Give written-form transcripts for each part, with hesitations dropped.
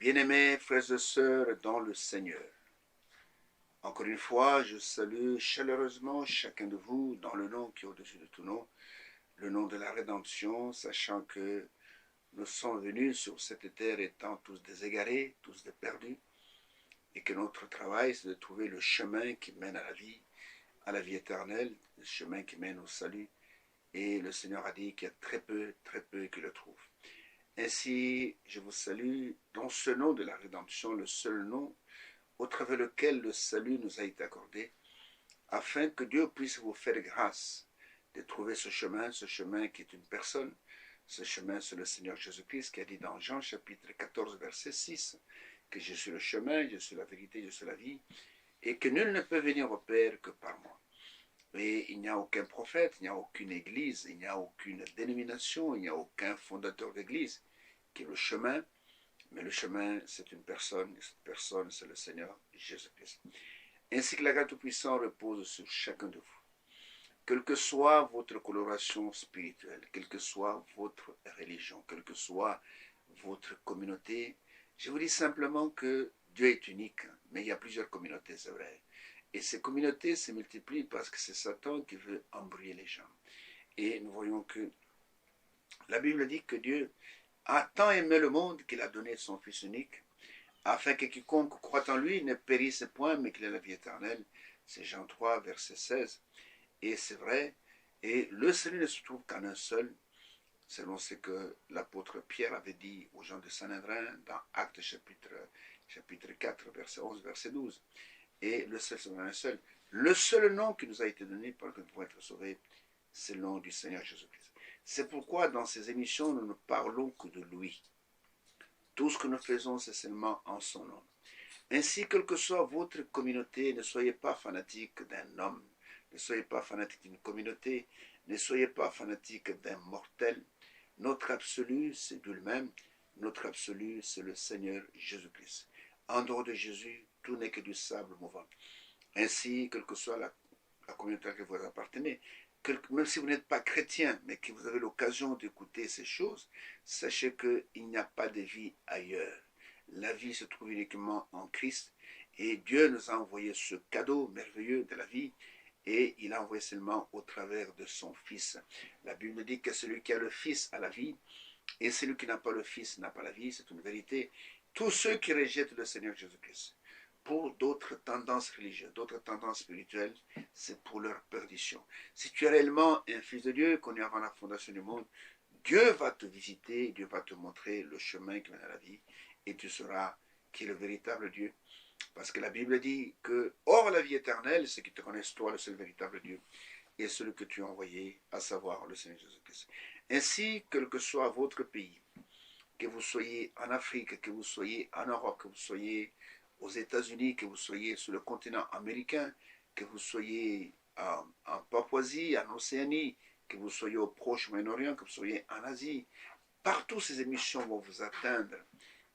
Bien-aimés frères et sœurs dans le Seigneur, encore une fois, je salue chaleureusement chacun de vous dans le nom qui est au-dessus de tout nom, le nom de la rédemption, sachant que nous sommes venus sur cette terre étant tous des égarés, tous des perdus, et que notre travail, c'est de trouver le chemin qui mène à la vie éternelle, le chemin qui mène au salut. Et le Seigneur a dit qu'il y a très peu qui le trouvent. Ainsi, je vous salue dans ce nom de la rédemption, le seul nom au travers lequel le salut nous a été accordé, afin que Dieu puisse vous faire grâce de trouver ce chemin qui est une personne. Ce chemin, c'est le Seigneur Jésus-Christ qui a dit dans Jean chapitre 14, verset 6, que je suis le chemin, je suis la vérité, je suis la vie, et que nul ne peut venir au Père que par moi. Et il n'y a aucun prophète, il n'y a aucune église, il n'y a aucune dénomination, il n'y a aucun fondateur d'église qui est le chemin, mais le chemin, c'est une personne, et cette personne, c'est le Seigneur Jésus-Christ. Ainsi que la grâce tout-puissante repose sur chacun de vous. Quelle que soit votre coloration spirituelle, quelle que soit votre religion, quelle que soit votre communauté, je vous dis simplement que Dieu est unique, mais il y a plusieurs communautés, c'est vrai. Et ces communautés se multiplient parce que c'est Satan qui veut embrouiller les gens. Et nous voyons que la Bible dit que Dieu a tant aimé le monde qu'il a donné son Fils unique, afin que quiconque croit en lui ne périsse point, mais qu'il ait la vie éternelle. C'est Jean 3, verset 16. Et c'est vrai, et le salut ne se trouve qu'en un seul, selon ce que l'apôtre Pierre avait dit aux gens de Saint-Andrin dans Actes chapitre 4, verset 11, verset 12. Et le seul, c'est un seul. Le seul nom qui nous a été donné pour que nous puissions être sauvés, c'est le nom du Seigneur Jésus-Christ. C'est pourquoi dans ces émissions, nous ne parlons que de lui. Tout ce que nous faisons, c'est seulement en son nom. Ainsi, quelle que soit votre communauté, ne soyez pas fanatique d'un homme, ne soyez pas fanatique d'une communauté, ne soyez pas fanatique d'un mortel. Notre absolu, c'est Dieu lui-même. Notre absolu, c'est le Seigneur Jésus-Christ. En dehors de Jésus, tout n'est que du sable mouvant. Ainsi, quelle que soit la communauté à laquelle vous appartenez, même si vous n'êtes pas chrétien, mais que vous avez l'occasion d'écouter ces choses, sachez qu'il n'y a pas de vie ailleurs. La vie se trouve uniquement en Christ, et Dieu nous a envoyé ce cadeau merveilleux de la vie, et il a envoyé seulement au travers de son Fils. La Bible dit que celui qui a le Fils a la vie, et celui qui n'a pas le Fils n'a pas la vie, c'est une vérité. Tous ceux qui rejettent le Seigneur Jésus-Christ, pour d'autres tendances religieuses, d'autres tendances spirituelles, c'est pour leur perdition. Si tu es réellement un fils de Dieu, connu avant la fondation du monde, Dieu va te visiter, Dieu va te montrer le chemin qui mène à la vie, et tu sauras qui est le véritable Dieu. Parce que la Bible dit que, hors la vie éternelle, ceux qui te connaissent, toi, le seul véritable Dieu, et celui que tu as envoyé, à savoir le Seigneur Jésus-Christ. Ainsi, quel que soit votre pays, que vous soyez en Afrique, que vous soyez en Europe, que vous soyez aux États-Unis, que vous soyez sur le continent américain, que vous soyez en Papouasie, en Océanie, que vous soyez au Proche-Moyen-Orient, que vous soyez en Asie, partout ces émissions vont vous atteindre.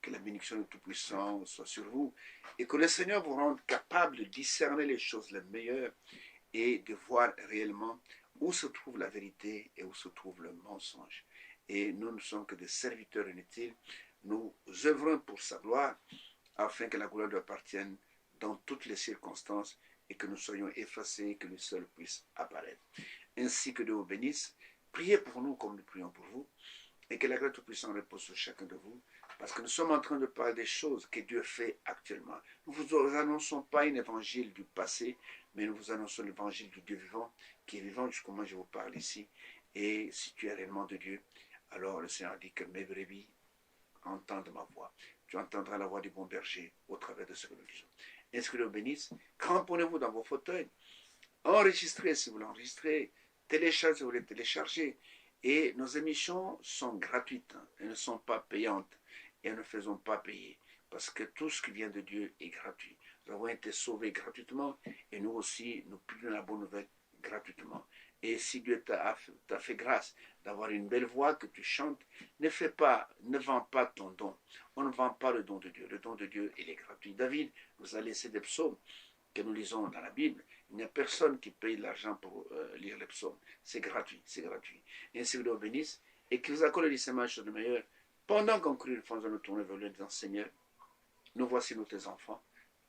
Que la bénédiction du Tout-Puissant soit sur vous et que le Seigneur vous rende capable de discerner les choses les meilleures et de voir réellement où se trouve la vérité et où se trouve le mensonge. Et nous ne sommes que des serviteurs inutiles. Nous œuvrons pour sa gloire afin que la gloire lui appartienne dans toutes les circonstances et que nous soyons effacés et que lui seul puisse apparaître. Ainsi que Dieu vous bénisse. Priez pour nous comme nous prions pour vous et que la grâce tout-puissante repose sur chacun de vous parce que nous sommes en train de parler des choses que Dieu fait actuellement. Nous ne vous annonçons pas un évangile du passé, mais nous vous annonçons l'évangile du Dieu vivant, qui est vivant jusqu'au moment où je vous parle ici. Et si tu es réellement de Dieu, alors le Seigneur dit que mes brebis entendent ma voix. Tu entendras la voix du bon berger au travers de ce que nous disons. Est-ce que Dieu bénisse? Cramponnez-vous dans vos fauteuils. Enregistrez si vous voulez enregistrer. Téléchargez si vous voulez télécharger. Et nos émissions sont gratuites. Elles ne sont pas payantes. Et elles ne faisons pas payer. Parce que tout ce qui vient de Dieu est gratuit. Nous avons été sauvés gratuitement. Et nous aussi, nous publions la bonne nouvelle gratuitement. Et si Dieu t'a fait grâce d'avoir une belle voix, que tu chantes, ne vends pas ton don. On ne vend pas le don de Dieu. Le don de Dieu, il est gratuit. David nous a laissé des psaumes que nous lisons dans la Bible. Il n'y a personne qui paye de l'argent pour lire les psaumes. C'est gratuit, c'est gratuit. Et ainsi, Dieu vous bénisse et qu'il vous accorde les discernements de choses meilleures. Pendant qu'on crie, nous faisons nous tourner vers lui en disant, Seigneur, nous voici nous tes enfants,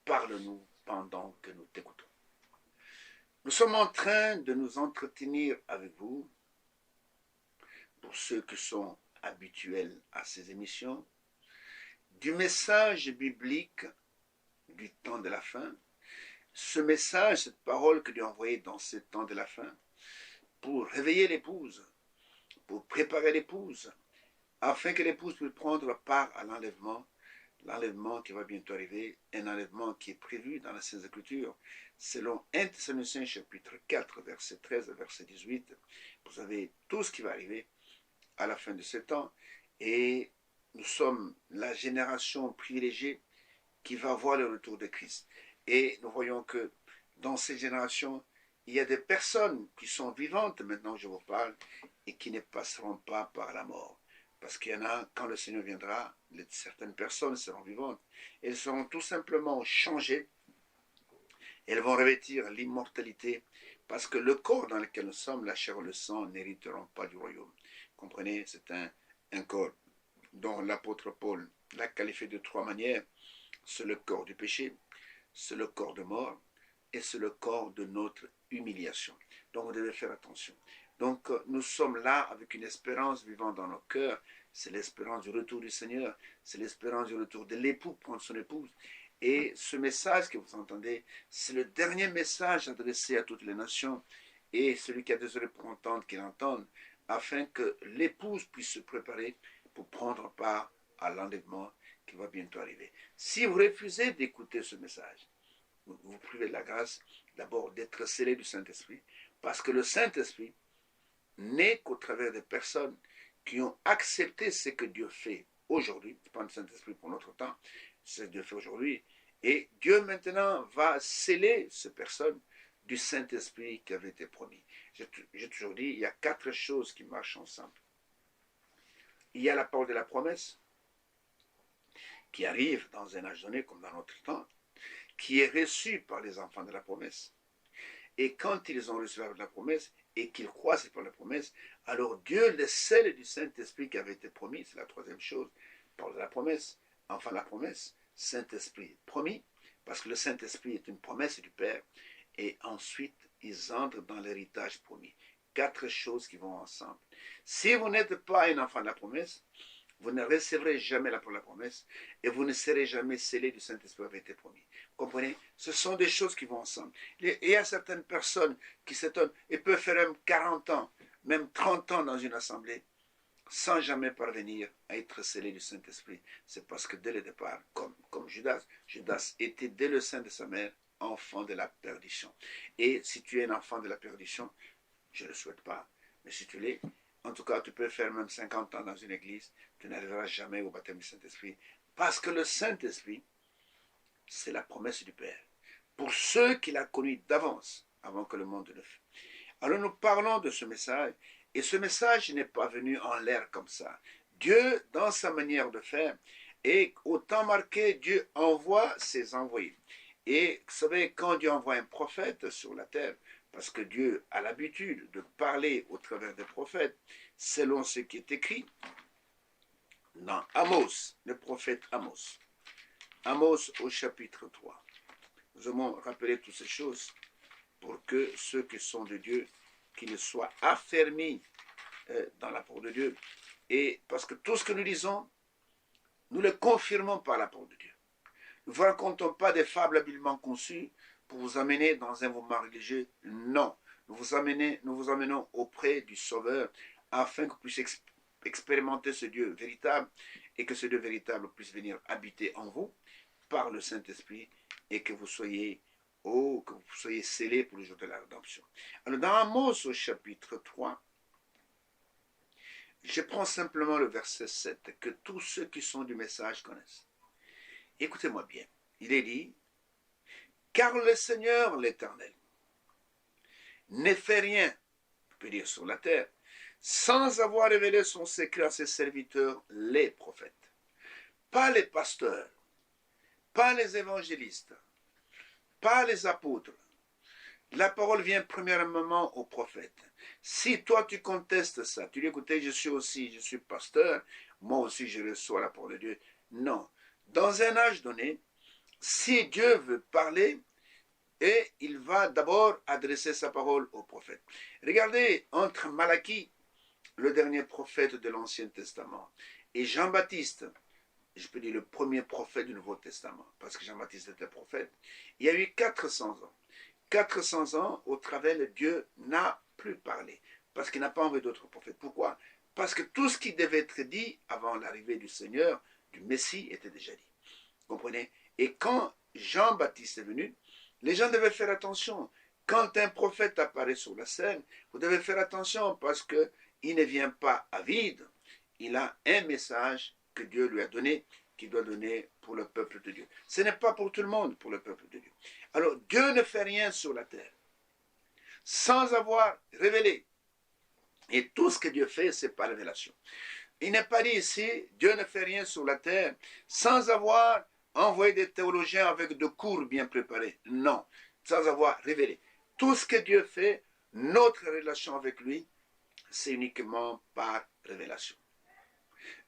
parle-nous pendant que nous t'écoutons. Nous sommes en train de nous entretenir avec vous, pour ceux qui sont habituels à ces émissions, du message biblique du temps de la fin. Ce message, cette parole que Dieu a envoyée dans ce temps de la fin, pour réveiller l'épouse, pour préparer l'épouse, afin que l'épouse puisse prendre part à l'enlèvement qui va bientôt arriver, un enlèvement qui est prévu dans la Sainte Écriture, selon 1 Thessaloniciens chapitre 4, verset 13 à verset 18. Vous savez tout ce qui va arriver à la fin de ce temps, et nous sommes la génération privilégiée qui va voir le retour de Christ. Et nous voyons que dans cette génération, il y a des personnes qui sont vivantes maintenant que je vous parle et qui ne passeront pas par la mort. Parce qu'il y en a, quand le Seigneur viendra, certaines personnes seront vivantes. Elles seront tout simplement changées. Elles vont revêtir l'immortalité parce que le corps dans lequel nous sommes, la chair et le sang, n'hériteront pas du royaume. Comprenez, c'est un corps dont l'apôtre Paul l'a qualifié de 3 manières. C'est le corps du péché, c'est le corps de mort et c'est le corps de notre humiliation. Donc vous devez faire attention. Donc nous sommes là avec une espérance vivant dans nos cœurs. C'est l'espérance du retour du Seigneur, c'est l'espérance du retour de l'époux prendre son épouse. Et ce message que vous entendez, c'est le dernier message adressé à toutes les nations. Et celui qui a des oreilles pour entendre, qu'il entende, afin que l'épouse puisse se préparer pour prendre part à l'enlèvement qui va bientôt arriver. Si vous refusez d'écouter ce message, vous privez de la grâce d'abord d'être scellé du Saint-Esprit, parce que le Saint-Esprit n'est qu'au travers des personnes qui ont accepté ce que Dieu fait aujourd'hui. Je prends le Saint-Esprit pour notre temps, ce que Dieu fait aujourd'hui. Et Dieu maintenant va sceller ces personnes du Saint-Esprit qui avait été promis. J'ai toujours dit, il y a 4 choses qui marchent ensemble. Il y a la parole de la promesse, qui arrive dans un âge donné, comme dans notre temps, qui est reçue par les enfants de la promesse. Et quand ils ont reçu la promesse, et qu'ils croient cette la promesse, alors Dieu les scelle du Saint-Esprit qui avait été promis. C'est la 3e chose, parole de la promesse. Enfin, la promesse, Saint-Esprit promis, parce que le Saint-Esprit est une promesse du Père. Et ensuite, ils entrent dans l'héritage promis. 4 choses qui vont ensemble. Si vous n'êtes pas un enfant de la promesse, vous ne recevrez jamais la promesse et vous ne serez jamais scellé du Saint-Esprit qui avait été promis. Comprenez? Ce sont des choses qui vont ensemble. Il y a certaines personnes qui s'étonnent et peuvent faire même 40 ans, même 30 ans dans une assemblée sans jamais parvenir à être scellé du Saint-Esprit. C'est parce que dès le départ, comme Judas était dès le sein de sa mère enfant de la perdition. Et si tu es un enfant de la perdition, je ne le souhaite pas, mais si tu l'es, en tout cas, tu peux faire même 50 ans dans une église, tu n'arriveras jamais au baptême du Saint-Esprit. Parce que le Saint-Esprit, c'est la promesse du Père. Pour ceux qu'il a connus d'avance, avant que le monde ne fût. Alors nous parlons de ce message, et ce message n'est pas venu en l'air comme ça. Dieu, dans sa manière de faire, et au temps marqué, Dieu envoie ses envoyés. Et vous savez, quand Dieu envoie un prophète sur la terre, parce que Dieu a l'habitude de parler au travers des prophètes, selon ce qui est écrit dans Amos, le prophète Amos. Amos au chapitre 3. Nous allons rappeler toutes ces choses pour que ceux qui sont de Dieu, qu'ils soient affermis dans la parole de Dieu. Et parce que tout ce que nous disons, nous le confirmons par la parole de Dieu. Nous ne vous racontons pas des fables habilement conçues pour vous amener dans un mouvement religieux. Non. Nous vous amenons auprès du Sauveur afin que vous puissiez expérimenter ce Dieu véritable et que ce Dieu véritable puisse venir habiter en vous par le Saint-Esprit et que vous soyez scellés pour le jour de la rédemption. Alors dans Amos au chapitre 3, je prends simplement le verset 7 que tous ceux qui sont du message connaissent. Écoutez-moi bien. Il est dit, car le Seigneur l'Éternel ne fait rien, je peux dire sur la terre, sans avoir révélé son secret à ses serviteurs, les prophètes. Pas les pasteurs, pas les évangélistes, pas les apôtres. La parole vient premièrement aux prophètes. Si toi tu contestes ça, tu dis écoutez, je suis pasteur, moi aussi je reçois la parole de Dieu. Non. dans un âge donné, si Dieu veut parler, et il va d'abord adresser sa parole au prophète. Regardez, entre Malachie, le dernier prophète de l'Ancien Testament, et Jean-Baptiste, je peux dire le premier prophète du Nouveau Testament, parce que Jean-Baptiste était prophète, il y a eu 400 ans. 400 ans au travers Dieu n'a plus parlé, parce qu'il n'a pas envoyé d'autres prophètes. Pourquoi? Parce que tout ce qui devait être dit avant l'arrivée du Seigneur, du Messie, était déjà dit. Vous comprenez? Et quand Jean-Baptiste est venu, les gens devaient faire attention. Quand un prophète apparaît sur la scène, vous devez faire attention parce qu'il ne vient pas à vide. Il a un message que Dieu lui a donné, qu'il doit donner pour le peuple de Dieu. Ce n'est pas pour tout le monde, pour le peuple de Dieu. Alors, Dieu ne fait rien sur la terre sans avoir révélé. Et tout ce que Dieu fait, c'est par révélation. Il n'est pas dit ici, Dieu ne fait rien sur la terre sans avoir envoyé des théologiens avec de cours bien préparés. Non, sans avoir révélé. Tout ce que Dieu fait, notre relation avec lui, c'est uniquement par révélation.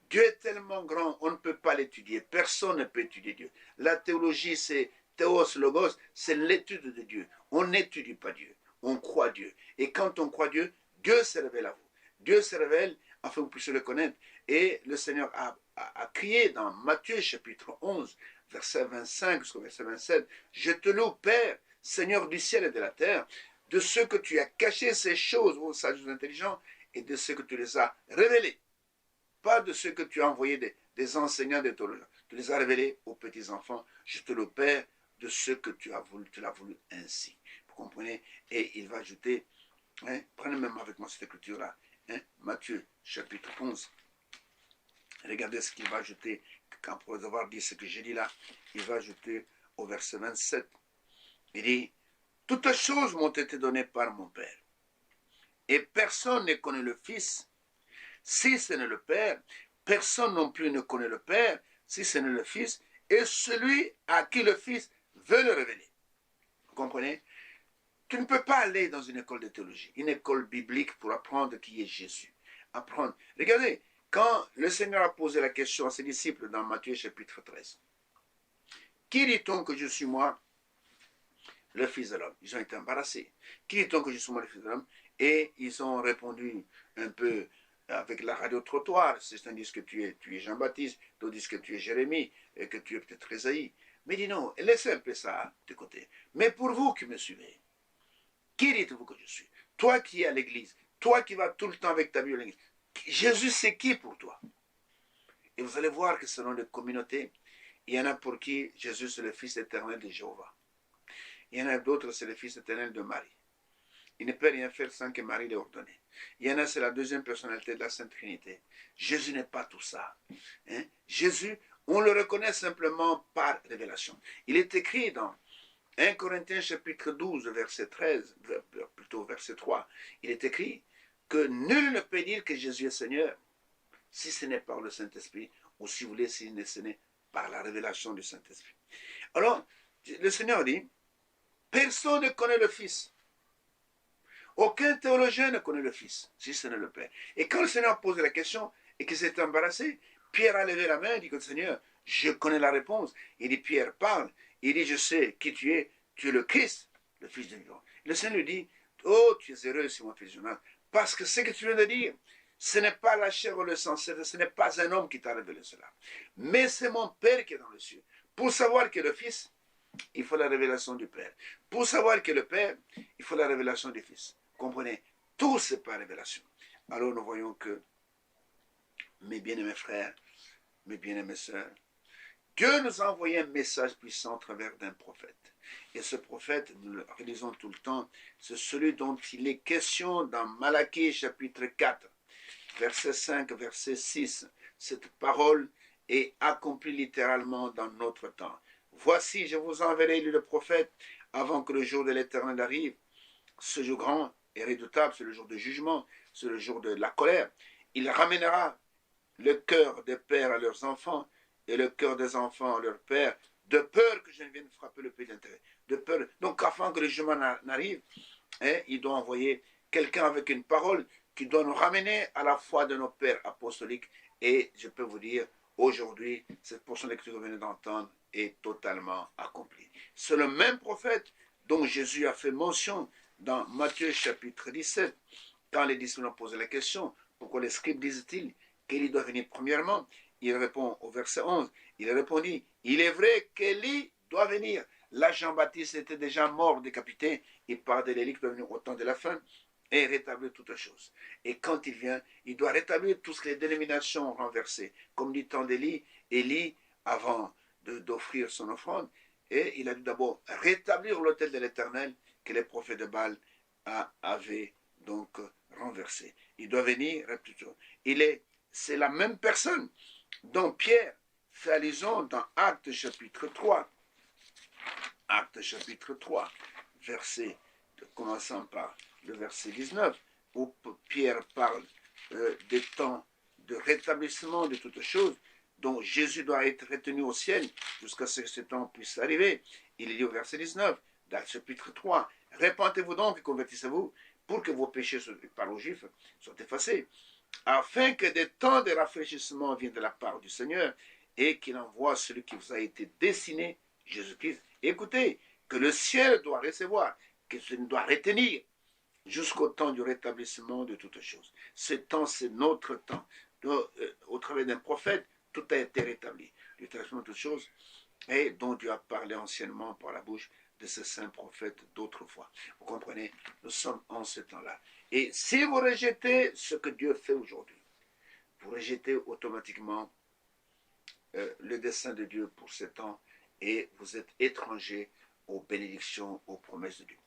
Dieu est tellement grand, on ne peut pas l'étudier. Personne ne peut étudier Dieu. La théologie, c'est théos, logos, c'est l'étude de Dieu. On n'étudie pas Dieu, on croit Dieu. Et quand on croit Dieu, Dieu se révèle à vous. Dieu se révèle afin que vous puissiez le connaître. Et le Seigneur a crié dans Matthieu chapitre 11, verset 25 jusqu'au verset 27, « Je te loue, Père, Seigneur du ciel et de la terre, de ce que tu as caché ces choses aux sages et intelligents et de ce que tu les as révélées. Pas de ce que tu as envoyé des enseignants, des théologiens. Tu les as révélés aux petits-enfants. Je te loue, Père, de ce que tu l'as voulu ainsi. » Vous comprenez? Et il va ajouter, prenez même avec moi cette écriture-là, Matthieu chapitre 11. Regardez ce qu'il va ajouter, quand pour avoir dit ce que j'ai dit là, il va ajouter au verset 27. Il dit, « Toutes choses m'ont été données par mon Père, et personne ne connaît le Fils, si ce n'est le Père, personne non plus ne connaît le Père, si ce n'est le Fils, et celui à qui le Fils veut le révéler. » Vous comprenez? Tu ne peux pas aller dans une école de théologie, une école biblique pour apprendre qui est Jésus. Apprendre. Regardez, quand le Seigneur a posé la question à ses disciples dans Matthieu chapitre 13, « Qui dit-on que je suis moi, le Fils de l'homme ?» Ils ont été embarrassés. « Qui dit-on que je suis moi, le Fils de l'homme ?» Et ils ont répondu un peu avec la radio-trottoir. Certains disent que tu es Jean-Baptiste, d'autres disent que tu es Jérémie, et que tu es peut-être Ésaïe. Mais dis non, laissez un peu ça de côté. Mais pour vous qui me suivez, qui dites-vous que je suis? Toi qui es à l'église, toi qui vas tout le temps avec ta Bible à l'église, Jésus c'est qui pour toi? Et vous allez voir que selon les communautés, il y en a pour qui Jésus c'est le Fils éternel de Jéhovah. Il y en a d'autres, c'est le Fils éternel de Marie. Il ne peut rien faire sans que Marie l'ait ordonné. Il y en a, c'est la deuxième personnalité de la Sainte Trinité. Jésus n'est pas tout ça. Jésus, on le reconnaît simplement par révélation. Il est écrit dans 1 Corinthiens chapitre 12, verset 13, plutôt verset 3, il est écrit que nul ne peut dire que Jésus est Seigneur si ce n'est par le Saint-Esprit, ou si vous voulez, si ce n'est par la révélation du Saint-Esprit. Alors, le Seigneur dit, personne ne connaît le Fils. Aucun théologien ne connaît le Fils, si ce n'est le Père. Et quand le Seigneur pose la question et qu'il s'est embarrassé, Pierre a levé la main et dit, Seigneur, je connais la réponse. Il dit, Pierre parle. Il dit, je sais qui tu es le Christ, le Fils de Dieu. Le Seigneur lui dit, oh, tu es heureux, Simon, fils de Jonas, parce que ce que tu viens de dire, ce n'est pas la chair ou le sang, ce n'est pas un homme qui t'a révélé cela, mais c'est mon Père qui est dans le ciel. Pour savoir que le Fils, il faut la révélation du Père. Pour savoir que le Père, il faut la révélation du Fils. Comprenez, tout c'est par révélation. Alors nous voyons que, mes bien-aimés frères, mes bien-aimées sœurs, Dieu nous a envoyé un message puissant au travers d'un prophète. Et ce prophète, nous le relisons tout le temps, c'est celui dont il est question dans Malachie chapitre 4, verset 5, verset 6. Cette parole est accomplie littéralement dans notre temps. Voici, je vous enverrai le prophète avant que le jour de l'Éternel arrive. Ce jour grand et redoutable, c'est le jour de jugement, c'est le jour de la colère. Il ramènera le cœur des pères à leurs enfants et le cœur des enfants à leurs pères, de peur que je ne vienne frapper le pays d'intérêt. De peur. Donc, avant que le jugement n'arrive, il doit envoyer quelqu'un avec une parole qui doit nous ramener à la foi de nos pères apostoliques et, je peux vous dire, aujourd'hui, cette portion de lecture que vous venez d'entendre est totalement accomplie. C'est le même prophète dont Jésus a fait mention dans Matthieu chapitre 17, quand les disciples ont posé la question, pourquoi les scribes disent-ils qu'Élie doit venir premièrement? Il répond au verset 11, il répondit, il est vrai qu'Élie doit venir. Là, Jean-Baptiste était déjà mort, décapité, il parle de l'Élie qui doit venir au temps de la fin et rétablir toutes choses. Et quand il vient, il doit rétablir tout ce que les dénominations ont renversé. Comme dit temps d'Élie, Élie, avant d'offrir son offrande, et il a dû d'abord rétablir l'autel de l'Éternel que les prophètes de Baal avaient donc renversé. Il doit venir, c'est la même personne dont Pierre fait allusion dans Actes chapitre 3. Actes chapitre 3, commençant par le verset 19, où Pierre parle des temps de rétablissement de toutes choses, dont Jésus doit être retenu au ciel jusqu'à ce que ce temps puisse arriver. Il est dit au verset 19, dans chapitre 3, « Répentez-vous donc et convertissez-vous, pour que vos péchés, par aux Juifs, soient effacés, afin que des temps de rafraîchissement viennent de la part du Seigneur, et qu'il envoie celui qui vous a été destiné, Jésus-Christ. Écoutez, que le ciel doit recevoir, que ce doit retenir, jusqu'au temps du rétablissement de toutes choses. Ce temps, c'est notre temps. Au travers d'un prophète, tout a été rétabli. Le rétablissement de toutes choses, et dont Dieu a parlé anciennement par la bouche de ces saints prophètes d'autrefois. Vous comprenez, nous sommes en ce temps-là. Et si vous rejetez ce que Dieu fait aujourd'hui, vous rejetez automatiquement le dessein de Dieu pour ce temps, et vous êtes étranger aux bénédictions, aux promesses de Dieu.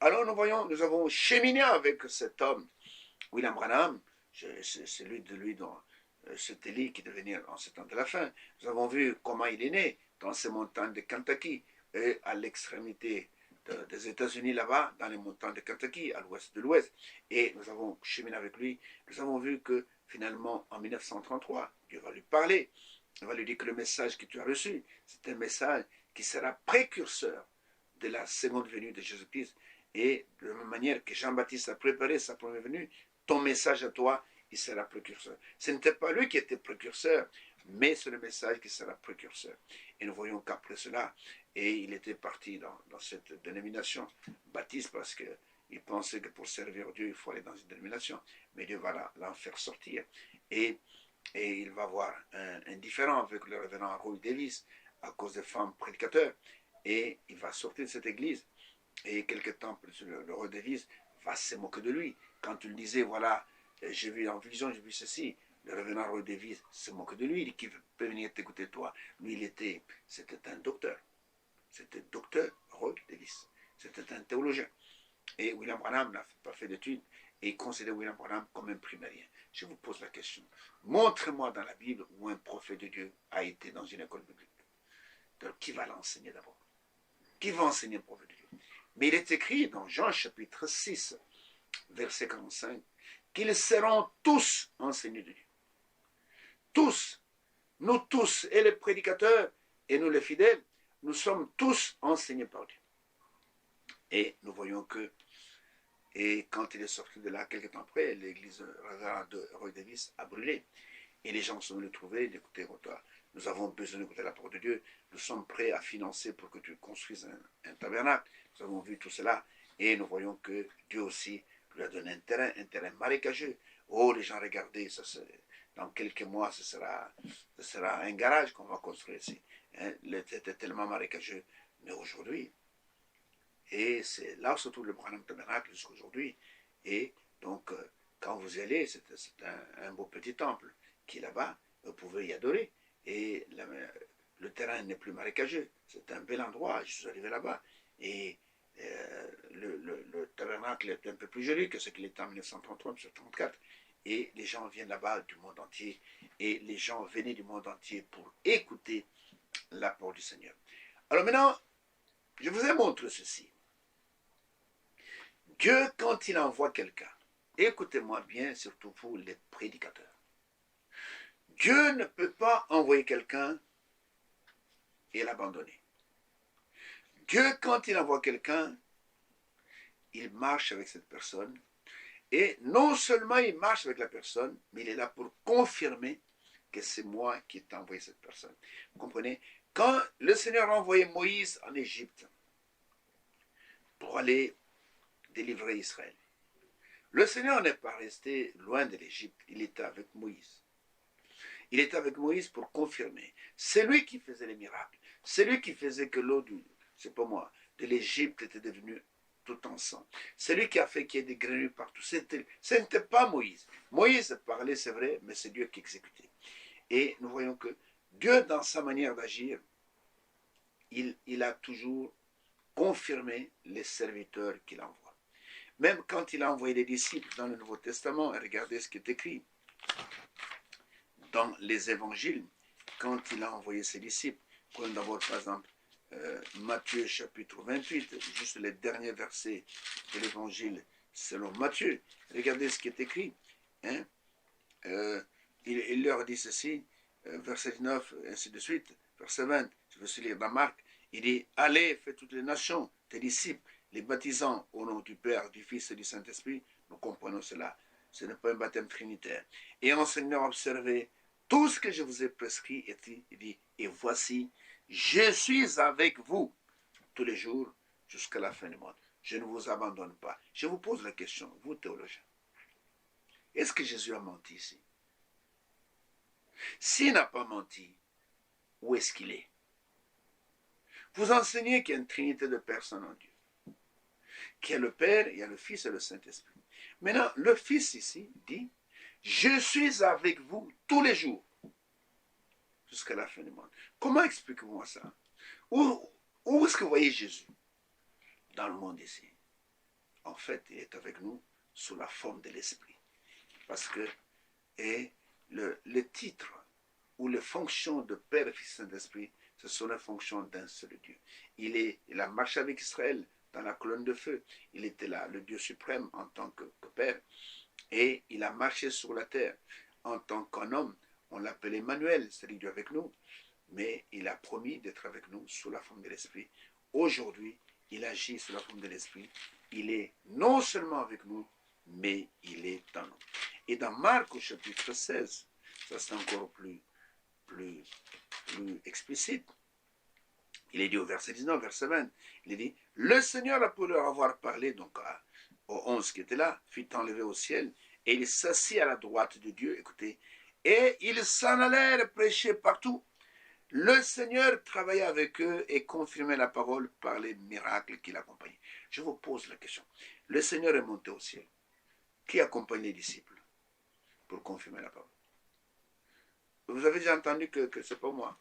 Alors nous avons cheminé avec cet homme, William Branham, c'est lui dont c'est Élie qui devait venir en ce temps de la fin. Nous avons vu comment il est né dans ces montagnes de Kentucky, et à l'extrémité des États-Unis là-bas, dans les montagnes de Kentucky, à l'ouest de l'ouest. Et nous avons cheminé avec lui. Nous avons vu que finalement, en 1933, Dieu va lui parler. Il va lui dire que le message que tu as reçu, c'est un message qui sera précurseur de la seconde venue de Jésus-Christ. Et de la même manière que Jean-Baptiste a préparé sa première venue, ton message à toi, il sera précurseur. Ce n'était pas lui qui était précurseur, mais c'est le message qui sera précurseur. Et nous voyons qu'après cela, et il était parti dans cette dénomination baptiste parce qu'il pensait que pour servir Dieu, il faut aller dans une dénomination. Mais Dieu va l'en faire sortir. Et il va avoir un différend avec le révérend Roy Davis à cause des femmes prédicateurs. Et il va sortir de cette église. Et quelque temps plus, le Roy Davis va se moquer de lui. Quand il disait, voilà, j'ai vu en vision, j'ai vu ceci, le révérend Roy Davis se moque de lui. Il dit, qui peut venir t'écouter toi? Lui, c'était un docteur. C'était docteur Roy Davis. C'était un théologien. Et William Branham n'a pas fait d'études et il considère William Branham comme un primarien. Je vous pose la question. Montrez-moi dans la Bible où un prophète de Dieu a été dans une école biblique. Donc, qui va l'enseigner d'abord? Qui va enseigner un prophète de Dieu? Mais il est écrit dans Jean chapitre 6, verset 45, qu'ils seront tous enseignés de Dieu. Tous, nous tous, et les prédicateurs, et nous les fidèles, nous sommes tous enseignés par Dieu. Et nous voyons que, et quand il est sorti de là, quelques temps après, l'église de Roy Davis a brûlé. Et les gens sont venus le trouver, d'écouter, nous avons besoin d'écouter la parole de Dieu, nous sommes prêts à financer pour que tu construises un tabernacle. Nous avons vu tout cela, et nous voyons que Dieu aussi lui a donné un terrain marécageux. Oh, les gens, regardez, dans quelques mois, ce sera un garage qu'on va construire ici. C'était tellement marécageux. Mais aujourd'hui, et c'est là où se trouve le Branham Tabernacle jusqu'à aujourd'hui. Et donc, quand vous y allez, c'est un beau petit temple qui est là-bas, vous pouvez y adorer. Et le terrain n'est plus marécageux. C'est un bel endroit, je suis arrivé là-bas. Et le tabernacle est un peu plus joli que ce qu'il était en 1933-1934. Et les gens viennent là-bas du monde entier. Et les gens venaient du monde entier pour écouter la parole du Seigneur. Alors maintenant, je vous ai montré ceci. Dieu, quand il envoie quelqu'un, écoutez-moi bien, surtout vous les prédicateurs, Dieu ne peut pas envoyer quelqu'un et l'abandonner. Dieu, quand il envoie quelqu'un, il marche avec cette personne. Et non seulement il marche avec la personne, mais il est là pour confirmer que c'est moi qui ai envoyé cette personne. Vous comprenez? Quand le Seigneur a envoyé Moïse en Égypte pour aller délivrer Israël, le Seigneur n'est pas resté loin de l'Égypte, il était avec Moïse. Il était avec Moïse pour confirmer. C'est lui qui faisait les miracles. C'est lui qui faisait que l'eau c'est pas moi, de l'Égypte était devenue tout ensemble. C'est lui qui a fait qu'il y ait des grenouilles partout. Ce n'était pas Moïse. Moïse parlait, c'est vrai, mais c'est Dieu qui exécutait. Et nous voyons que Dieu, dans sa manière d'agir, il a toujours confirmé les serviteurs qu'il envoie. Même quand il a envoyé les disciples dans le Nouveau Testament, regardez ce qui est écrit dans les évangiles, quand il a envoyé ses disciples. Prenons d'abord, par exemple, Matthieu chapitre 28, juste les derniers versets de l'évangile selon Matthieu. Regardez ce qui est écrit. Hein? Il leur dit ceci, verset 19, ainsi de suite, verset 20, je veux se lire dans Marc, il dit, allez, faites toutes les nations, tes disciples, les baptisant au nom du Père, du Fils et du Saint-Esprit. Nous comprenons cela. Ce n'est pas un baptême trinitaire. Et enseignant, observez tout ce que je vous ai prescrit, il dit, et voici, je suis avec vous tous les jours jusqu'à la fin du monde. Je ne vous abandonne pas. Je vous pose la question, vous théologiens. Est-ce que Jésus a menti ici? S'il n'a pas menti, où est-ce qu'il est? Vous enseignez qu'il y a une trinité de personnes en Dieu. Qu'il y a le Père, il y a le Fils et le Saint-Esprit. Maintenant, le Fils ici dit, je suis avec vous tous les jours jusqu'à la fin du monde. Comment expliquez-moi ça? Où est-ce que vous voyez Jésus dans le monde ici? En fait, il est avec nous sous la forme de l'Esprit. Parce que le titre ou les fonctions de Père, Fils et Saint-Esprit, ce sont les fonctions d'un seul Dieu. Il a marché avec Israël dans la colonne de feu. Il était là, le Dieu suprême en tant que Père. Et il a marché sur la terre en tant qu'un homme. On l'appelle Emmanuel, c'est-à-dire Dieu avec nous. Mais il a promis d'être avec nous sous la forme de l'Esprit. Aujourd'hui, il agit sous la forme de l'Esprit. Il est non seulement avec nous, mais il est en nous. Et dans Marc au chapitre 16, ça c'est encore plus explicite. Il est dit au verset 19, verset 20, il est dit, le Seigneur, après leur avoir parlé, donc aux 11 qui étaient là, fut enlevé au ciel, et il s'assit à la droite de Dieu, écoutez, et ils s'en allèrent prêcher partout. Le Seigneur travaillait avec eux et confirmait la parole par les miracles qui l'accompagnaient. Je vous pose la question. Le Seigneur est monté au ciel. Qui accompagne les disciples pour confirmer la parole? Vous avez déjà entendu que ce n'est pas moi.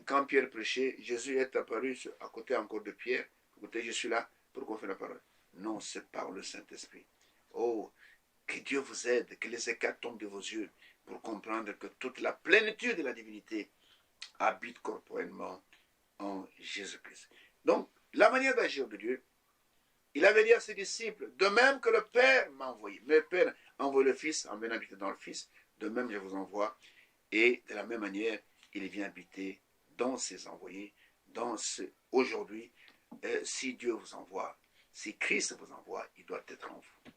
Quand Pierre prêchait, Jésus est apparu à côté encore de Pierre. Écoutez, je suis là pour confirmer la parole. Non, c'est par le Saint-Esprit. Oh, que Dieu vous aide, que les écarts tombent de vos yeux pour comprendre que toute la plénitude de la divinité habite corporellement en Jésus-Christ. Donc, la manière d'agir de Dieu, il avait dit à ses disciples, de même que le Père m'a envoyé. Mais le Père envoie le Fils en venant habiter dans le Fils, de même je vous envoie. Et de la même manière, il vient habiter dans ses envoyés, aujourd'hui, si Dieu vous envoie, si Christ vous envoie, il doit être en vous.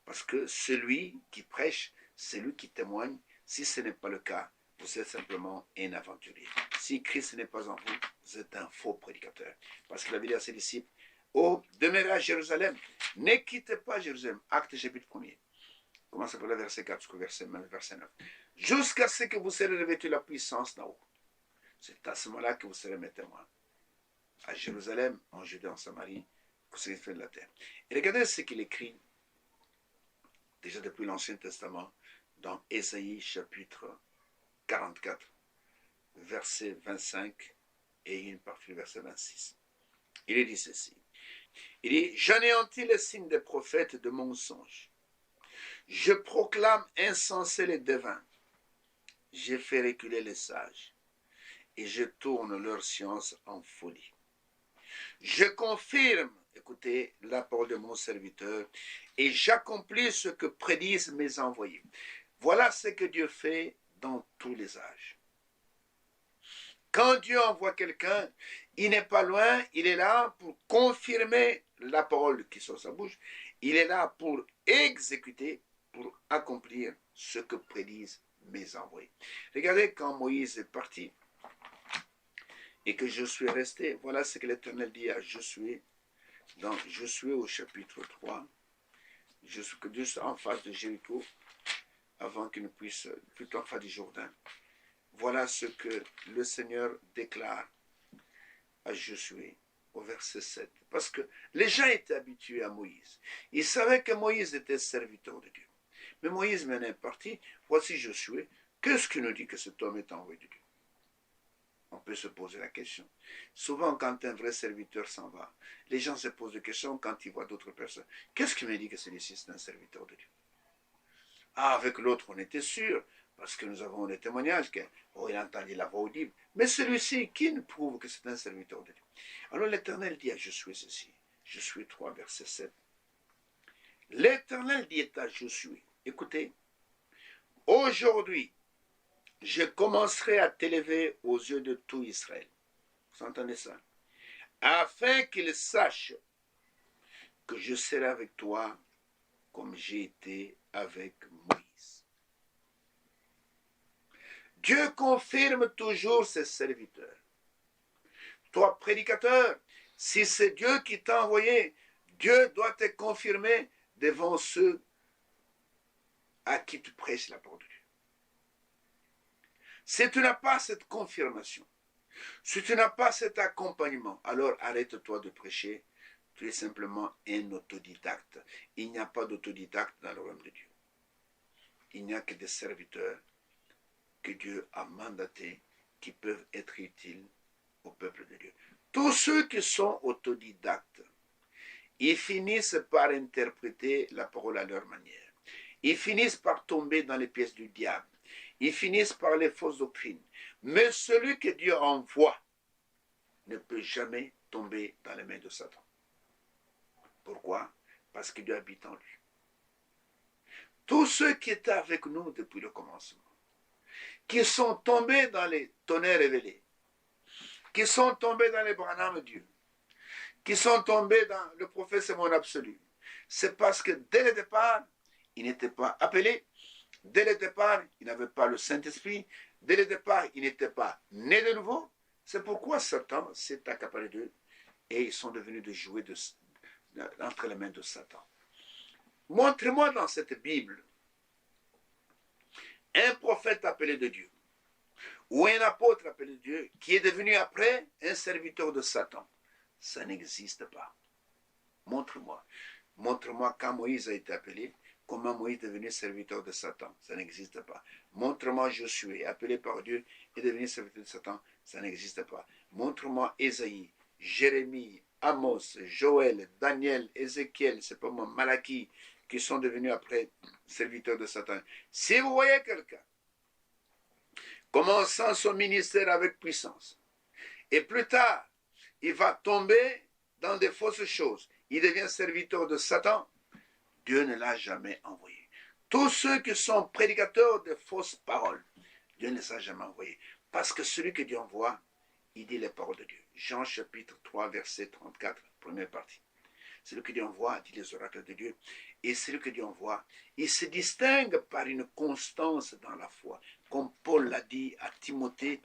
Parce que celui qui prêche, celui qui témoigne, si ce n'est pas le cas, vous êtes simplement un aventurier. Si Christ n'est pas en vous, vous êtes un faux prédicateur. Parce qu'il avait dit à ses disciples, oh, demeurez à Jérusalem, ne quittez pas Jérusalem. Acte chapitre 1er. Commencez par le verset 4 jusqu'au verset 9. Jusqu'à ce que vous serez revêtus de la puissance d'en haut. C'est à ce moment-là que vous serez mes témoins. À Jérusalem, en Judée, en Samarie, vous serez fait de la terre. Et regardez ce qu'il écrit, déjà depuis l'Ancien Testament, dans Ésaïe chapitre 44, verset 25 et une partie du verset 26. Il dit ceci. Il dit, j'anéantis les signes des prophètes de mensonges. Je proclame insensés les devins. J'ai fait reculer les sages. Et je tourne leur science en folie. Je confirme, écoutez, la parole de mon serviteur, et j'accomplis ce que prédisent mes envoyés. Voilà ce que Dieu fait dans tous les âges. Quand Dieu envoie quelqu'un, il n'est pas loin, il est là pour confirmer la parole qui sort de sa bouche. Il est là pour exécuter, pour accomplir ce que prédisent mes envoyés. Regardez quand Moïse est parti et que Josué est resté, voilà ce que l'Éternel dit à Josué, dans Josué au chapitre 3, juste en face de Jéricho, avant qu'il ne puisse, plutôt en face du Jourdain. Voilà ce que le Seigneur déclare à Josué au verset 7. Parce que les gens étaient habitués à Moïse. Ils savaient que Moïse était serviteur de Dieu. Mais Moïse maintenant est parti. Voici Josué. Qu'est-ce qui nous dit que cet homme est envoyé de Dieu? On peut se poser la question. Souvent, quand un vrai serviteur s'en va, les gens se posent des questions quand ils voient d'autres personnes. Qu'est-ce qui me dit que celui-ci est un serviteur de Dieu? Ah, avec l'autre, on était sûr, parce que nous avons des témoignages qu'il a entendu la voix audible. Mais celui-ci, qui nous prouve que c'est un serviteur de Dieu? Alors l'Éternel dit à Josué ceci, Josué 3, verset 7. L'Éternel dit à Josué, écoutez, aujourd'hui, je commencerai à t'élever aux yeux de tout Israël. Vous entendez ça? Afin qu'ils sachent que je serai avec toi comme j'ai été avec Moïse. Dieu confirme toujours ses serviteurs. Toi, prédicateur, si c'est Dieu qui t'a envoyé, Dieu doit te confirmer devant ceux à qui tu prêches la parole de Dieu. Si tu n'as pas cette confirmation, si tu n'as pas cet accompagnement, alors arrête-toi de prêcher. Tu es simplement un autodidacte. Il n'y a pas d'autodidacte dans le royaume de Dieu. Il n'y a que des serviteurs que Dieu a mandatés qui peuvent être utiles au peuple de Dieu. Tous ceux qui sont autodidactes, ils finissent par interpréter la parole à leur manière. Ils finissent par tomber dans les pièges du diable. Ils finissent par les fausses doctrines. Mais celui que Dieu envoie ne peut jamais tomber dans les mains de Satan. Pourquoi? Parce que Dieu habite en lui. Tous ceux qui étaient avec nous depuis le commencement, qui sont tombés dans les tonnerres révélés, qui sont tombés dans les Branham de Dieu, qui sont tombés dans le prophète c'est mon absolu, c'est parce que dès le départ, ils n'étaient pas appelés, dès le départ, ils n'avaient pas le Saint-Esprit, dès le départ, ils n'étaient pas nés de nouveau. C'est pourquoi Satan s'est accaparé d'eux et ils sont devenus des jouets entre les mains de Satan. Montrez-moi dans cette Bible un prophète appelé de Dieu ou un apôtre appelé de Dieu qui est devenu après un serviteur de Satan. Ça n'existe pas. Montre-moi. Montre-moi quand Moïse a été appelé, comment Moïse est devenu serviteur de Satan. Ça n'existe pas. Montre-moi Josué, appelé par Dieu, et devenu serviteur de Satan. Ça n'existe pas. Montre-moi Ésaïe, Jérémie, Amos, Joël, Daniel, Ézéchiel, c'est pas moi, Malachie, qui sont devenus après serviteurs de Satan. Si vous voyez quelqu'un commençant son ministère avec puissance, et plus tard, il va tomber dans des fausses choses, il devient serviteur de Satan, Dieu ne l'a jamais envoyé. Tous ceux qui sont prédicateurs de fausses paroles, Dieu ne les a jamais envoyés. Parce que celui que Dieu envoie, il dit les paroles de Dieu. Jean chapitre 3, verset 34, première partie. Celui que Dieu envoie dit les oracles de Dieu. Et celui que Dieu envoie, il se distingue par une constance dans la foi. Comme Paul l'a dit à Timothée,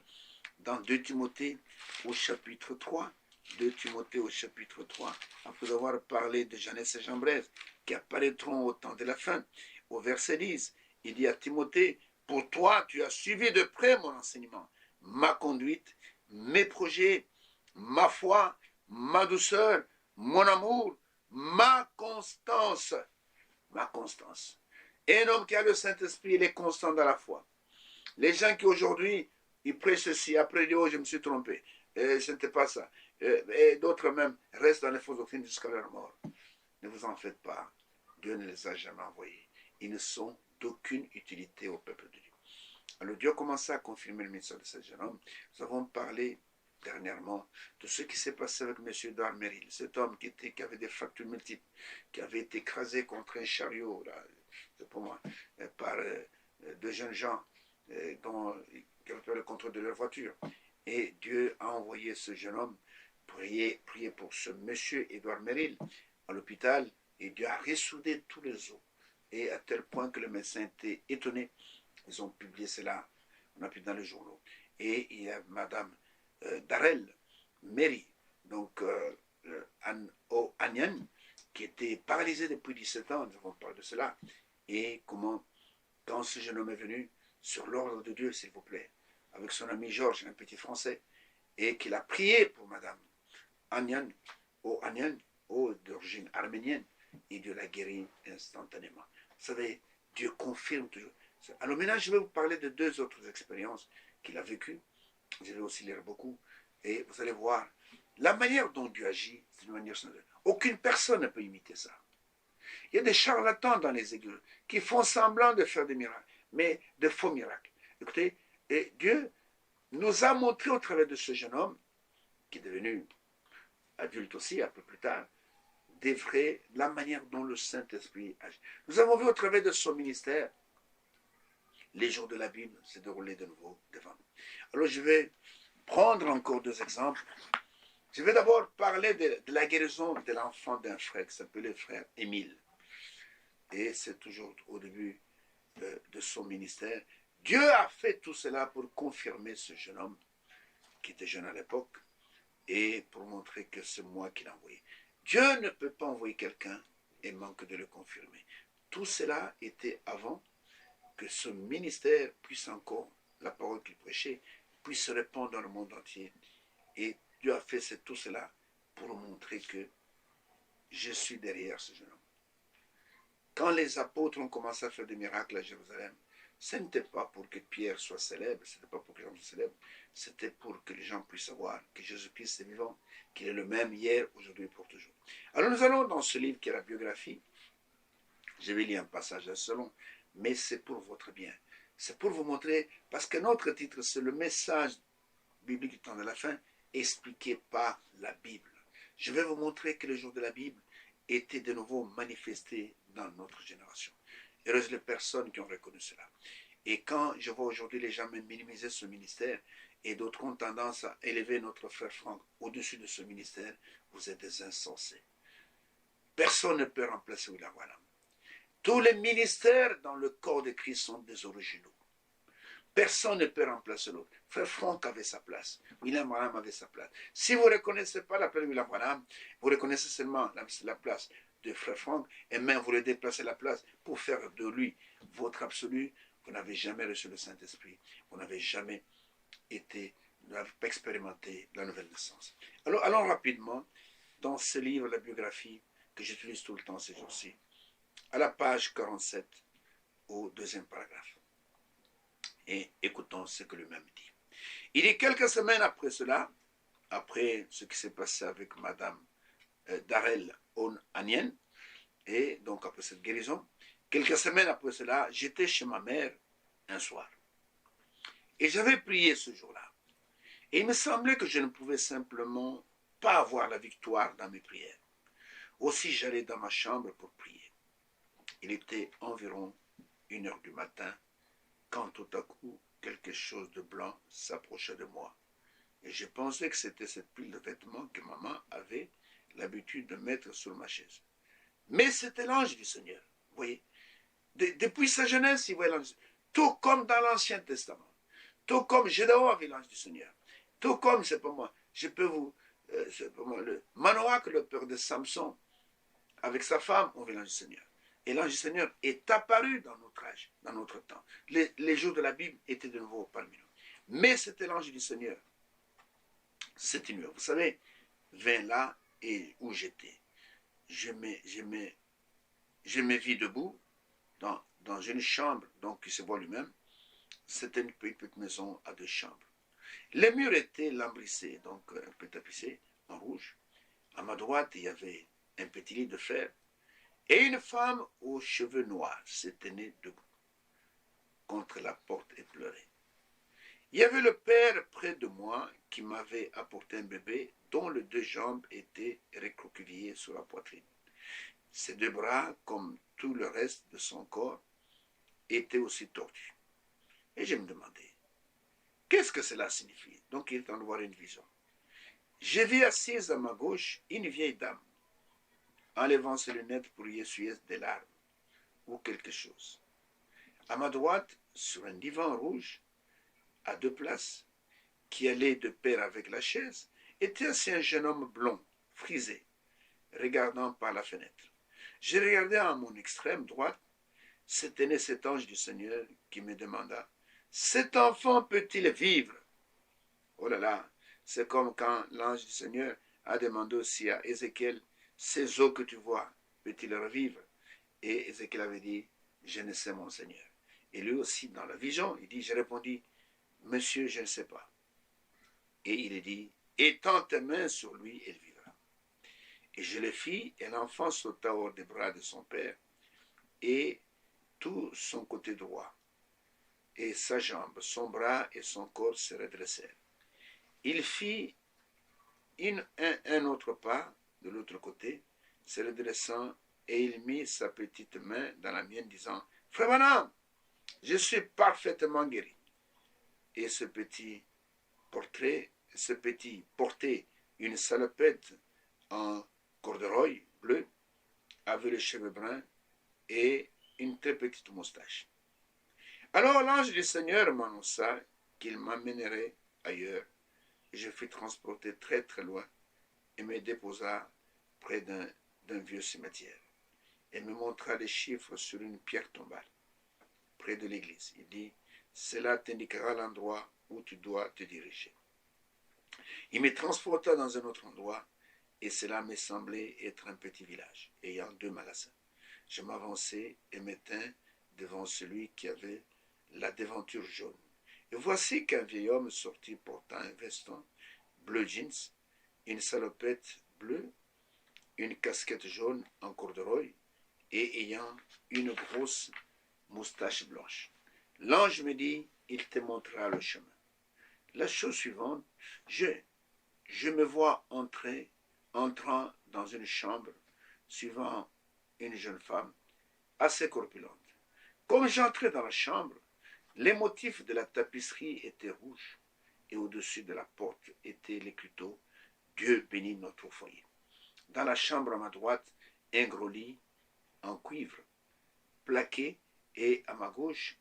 dans 2 Timothée au chapitre 3. 2 Timothée au chapitre 3, après avoir parlé de Jeannès et Jambres, qui apparaîtront au temps de la fin. Au verset 10, il dit à Timothée, pour toi, tu as suivi de près mon enseignement, ma conduite, mes projets, ma foi, ma douceur, mon amour, ma constance. Ma constance. Et un homme qui a le Saint-Esprit, il est constant dans la foi. Les gens qui aujourd'hui, ils prêchent ceci, après ils disent, oh, je me suis trompé, ce n'était pas ça. Et d'autres même restent dans les fausses doctrines jusqu'à leur mort. Ne vous en faites pas. Dieu ne les a jamais envoyés. Ils ne sont d'aucune utilité au peuple de Dieu. Alors Dieu a commencé à confirmer le ministère de ce jeune homme. Nous avons parlé dernièrement de ce qui s'est passé avec M. Edouard Merrill, cet homme qui avait des fractures multiples, qui avait été écrasé contre un chariot, là, pour moi, par deux jeunes gens qui avaient le contrôle de leur voiture. Et Dieu a envoyé ce jeune homme prier pour ce monsieur Edouard Merrill à l'hôpital, et Dieu a ressoudé tous les os, et à tel point que le médecin était étonné. Ils ont publié cela, on a publié dans les journaux. Et il y a Madame Darel Mary, donc Anyan, qui était paralysée depuis 17 ans, nous avons parlé de cela, et comment, quand ce jeune homme est venu, sur l'ordre de Dieu, s'il vous plaît, avec son ami Georges, un petit Français, et qu'il a prié pour Madame Anyan, d'origine arménienne, et Dieu l'a guéri instantanément. Vous savez, Dieu confirme toujours. Alors maintenant, je vais vous parler de deux autres expériences qu'il a vécues. Je vais aussi lire beaucoup, et vous allez voir la manière dont Dieu agit, c'est une manière sans. Aucune personne ne peut imiter ça. Il y a des charlatans dans les églises qui font semblant de faire des miracles, mais de faux miracles. Écoutez, et Dieu nous a montré au travers de ce jeune homme, qui est devenu adulte aussi, un peu plus tard, la manière dont le Saint-Esprit agit. Nous avons vu au travers de son ministère, les jours de la Bible se dérouler de nouveau devant nous. Alors je vais prendre encore deux exemples. Je vais d'abord parler de la guérison de l'enfant d'un frère qui s'appelait frère Émile. Et c'est toujours au début de son ministère. Dieu a fait tout cela pour confirmer ce jeune homme, qui était jeune à l'époque, et pour montrer que c'est moi qui l'ai envoyé. Dieu ne peut pas envoyer quelqu'un et manque de le confirmer. Tout cela était avant que ce ministère puisse encore, la parole qu'il prêchait, puisse se répandre dans le monde entier. Et Dieu a fait tout cela pour montrer que je suis derrière ce jeune homme. Quand les apôtres ont commencé à faire des miracles à Jérusalem, ce n'était pas pour que Pierre soit célèbre, ce n'était pas pour que les gens soient célèbres, c'était pour que les gens puissent savoir que Jésus-Christ est vivant, qu'il est le même hier, aujourd'hui et pour toujours. Alors nous allons dans ce livre qui est la biographie. Je vais lire un passage assez long, mais c'est pour votre bien. C'est pour vous montrer, parce que notre titre, c'est le message biblique du temps de la fin, expliqué par la Bible. Je vais vous montrer que le jour de la Bible était de nouveau manifesté dans notre génération. Heureuses les personnes qui ont reconnu cela. Et quand je vois aujourd'hui les gens minimiser ce ministère, et d'autres ont tendance à élever notre frère Franck au-dessus de ce ministère, vous êtes des insensés. Personne ne peut remplacer William Branham. Tous les ministères dans le corps de Christ sont des originaux. Personne ne peut remplacer l'autre. Frère Franck avait sa place. William Branham avait sa place. Si vous ne reconnaissez pas la place de William Branham, vous reconnaissez seulement la place de Frère Franck, et même vous le déplacez la place pour faire de lui votre absolu. Vous n'avez jamais reçu le Saint-Esprit. Vous n'avez jamais pas expérimenté la nouvelle naissance. Alors, allons rapidement dans ce livre, la biographie, que j'utilise tout le temps ces jours-ci, à la page 47, au deuxième paragraphe. Et écoutons ce que lui-même dit. Il y a quelques semaines après cela, après ce qui s'est passé avec Madame Darel Onanien, et donc après cette guérison, quelques semaines après cela, j'étais chez ma mère un soir. Et j'avais prié ce jour-là. Et il me semblait que je ne pouvais simplement pas avoir la victoire dans mes prières. Aussi, j'allais dans ma chambre pour prier. Il était environ 1h du matin, quand tout à coup, quelque chose de blanc s'approchait de moi. Et je pensais que c'était cette pile de vêtements que maman avait l'habitude de mettre sur ma chaise. Mais c'était l'ange du Seigneur. Vous voyez, depuis sa jeunesse, il voyait l'ange. Tout comme dans l'Ancien Testament. Tout comme Gédéon avait l'ange du Seigneur. Tout comme, c'est pas moi, je peux vous... c'est pas moi, le Manoach, le père de Samson, avec sa femme, on vit l'ange du Seigneur. Et l'ange du Seigneur est apparu dans notre âge, dans notre temps. Les jours de la Bible étaient de nouveau parmi nous. Mais c'était l'ange du Seigneur. Cette nuit, vous savez, vint là et où j'étais. Je me vis debout dans une chambre, donc qui se voit lui-même. C'était une petite maison à 2 chambres. Les murs étaient lambrissés, donc un peu tapissés en rouge. À ma droite, il y avait un petit lit de fer. Et une femme aux cheveux noirs se tenait debout contre la porte et pleurait. Il y avait le père près de moi qui m'avait apporté un bébé dont les 2 jambes étaient recroquevillées sur la poitrine. Ses 2 bras, comme tout le reste de son corps, étaient aussi tordus. Et je me demandais, qu'est-ce que cela signifie? Donc il est en train de voir une vision. J'ai vu assise à ma gauche une vieille dame, enlevant ses lunettes pour y essuyer des larmes ou quelque chose. À ma droite, sur un divan rouge à 2 places qui allait de pair avec la chaise était assis un jeune homme blond, frisé, regardant par la fenêtre. J'ai regardé à mon extrême droite, c'était né cet ange du Seigneur qui me demanda, cet enfant peut-il vivre? Oh là là, c'est comme quand l'ange du Seigneur a demandé aussi à Ézéchiel, ces eaux que tu vois, peut-il revivre? Et Ézéchiel avait dit, je ne sais mon Seigneur. Et lui aussi, dans la vision, il dit, j'ai répondu, monsieur, je ne sais pas. Et il dit, étends tes mains sur lui, il vivra. Et je le fis, et l'enfant sauta hors des bras de son père, et tout son côté droit, et sa jambe, son bras et son corps se redressèrent. Il fit un autre pas de l'autre côté, se redressant, et il mit sa petite main dans la mienne, disant, frère Branham, je suis parfaitement guéri. Et ce petit portait une salopette en corduroy bleu, avait les cheveux bruns et une très petite moustache. Alors l'ange du Seigneur m'annonça qu'il m'amènerait ailleurs, et je fus transporté très très loin et me déposa près d'un vieux cimetière. Il me montra des chiffres sur une pierre tombale, près de l'église. Il dit, cela t'indiquera l'endroit où tu dois te diriger. Il me transporta dans un autre endroit, et cela me semblait être un petit village, ayant 2 magasins. Je m'avançai et me tins devant celui qui avait la devanture jaune. Et voici qu'un vieil homme sortit portant un veston bleu jeans, une salopette bleue, une casquette jaune en corduroy et ayant une grosse moustache blanche. L'ange me dit, il te montrera le chemin. La chose suivante, je me vois entrant dans une chambre, suivant une jeune femme assez corpulente. Comme j'entrais dans la chambre, les motifs de la tapisserie étaient rouges, et au-dessus de la porte étaient l'écriteau « Dieu bénit notre foyer ». Dans la chambre à ma droite, un gros lit en cuivre, plaqué, et à ma gauche,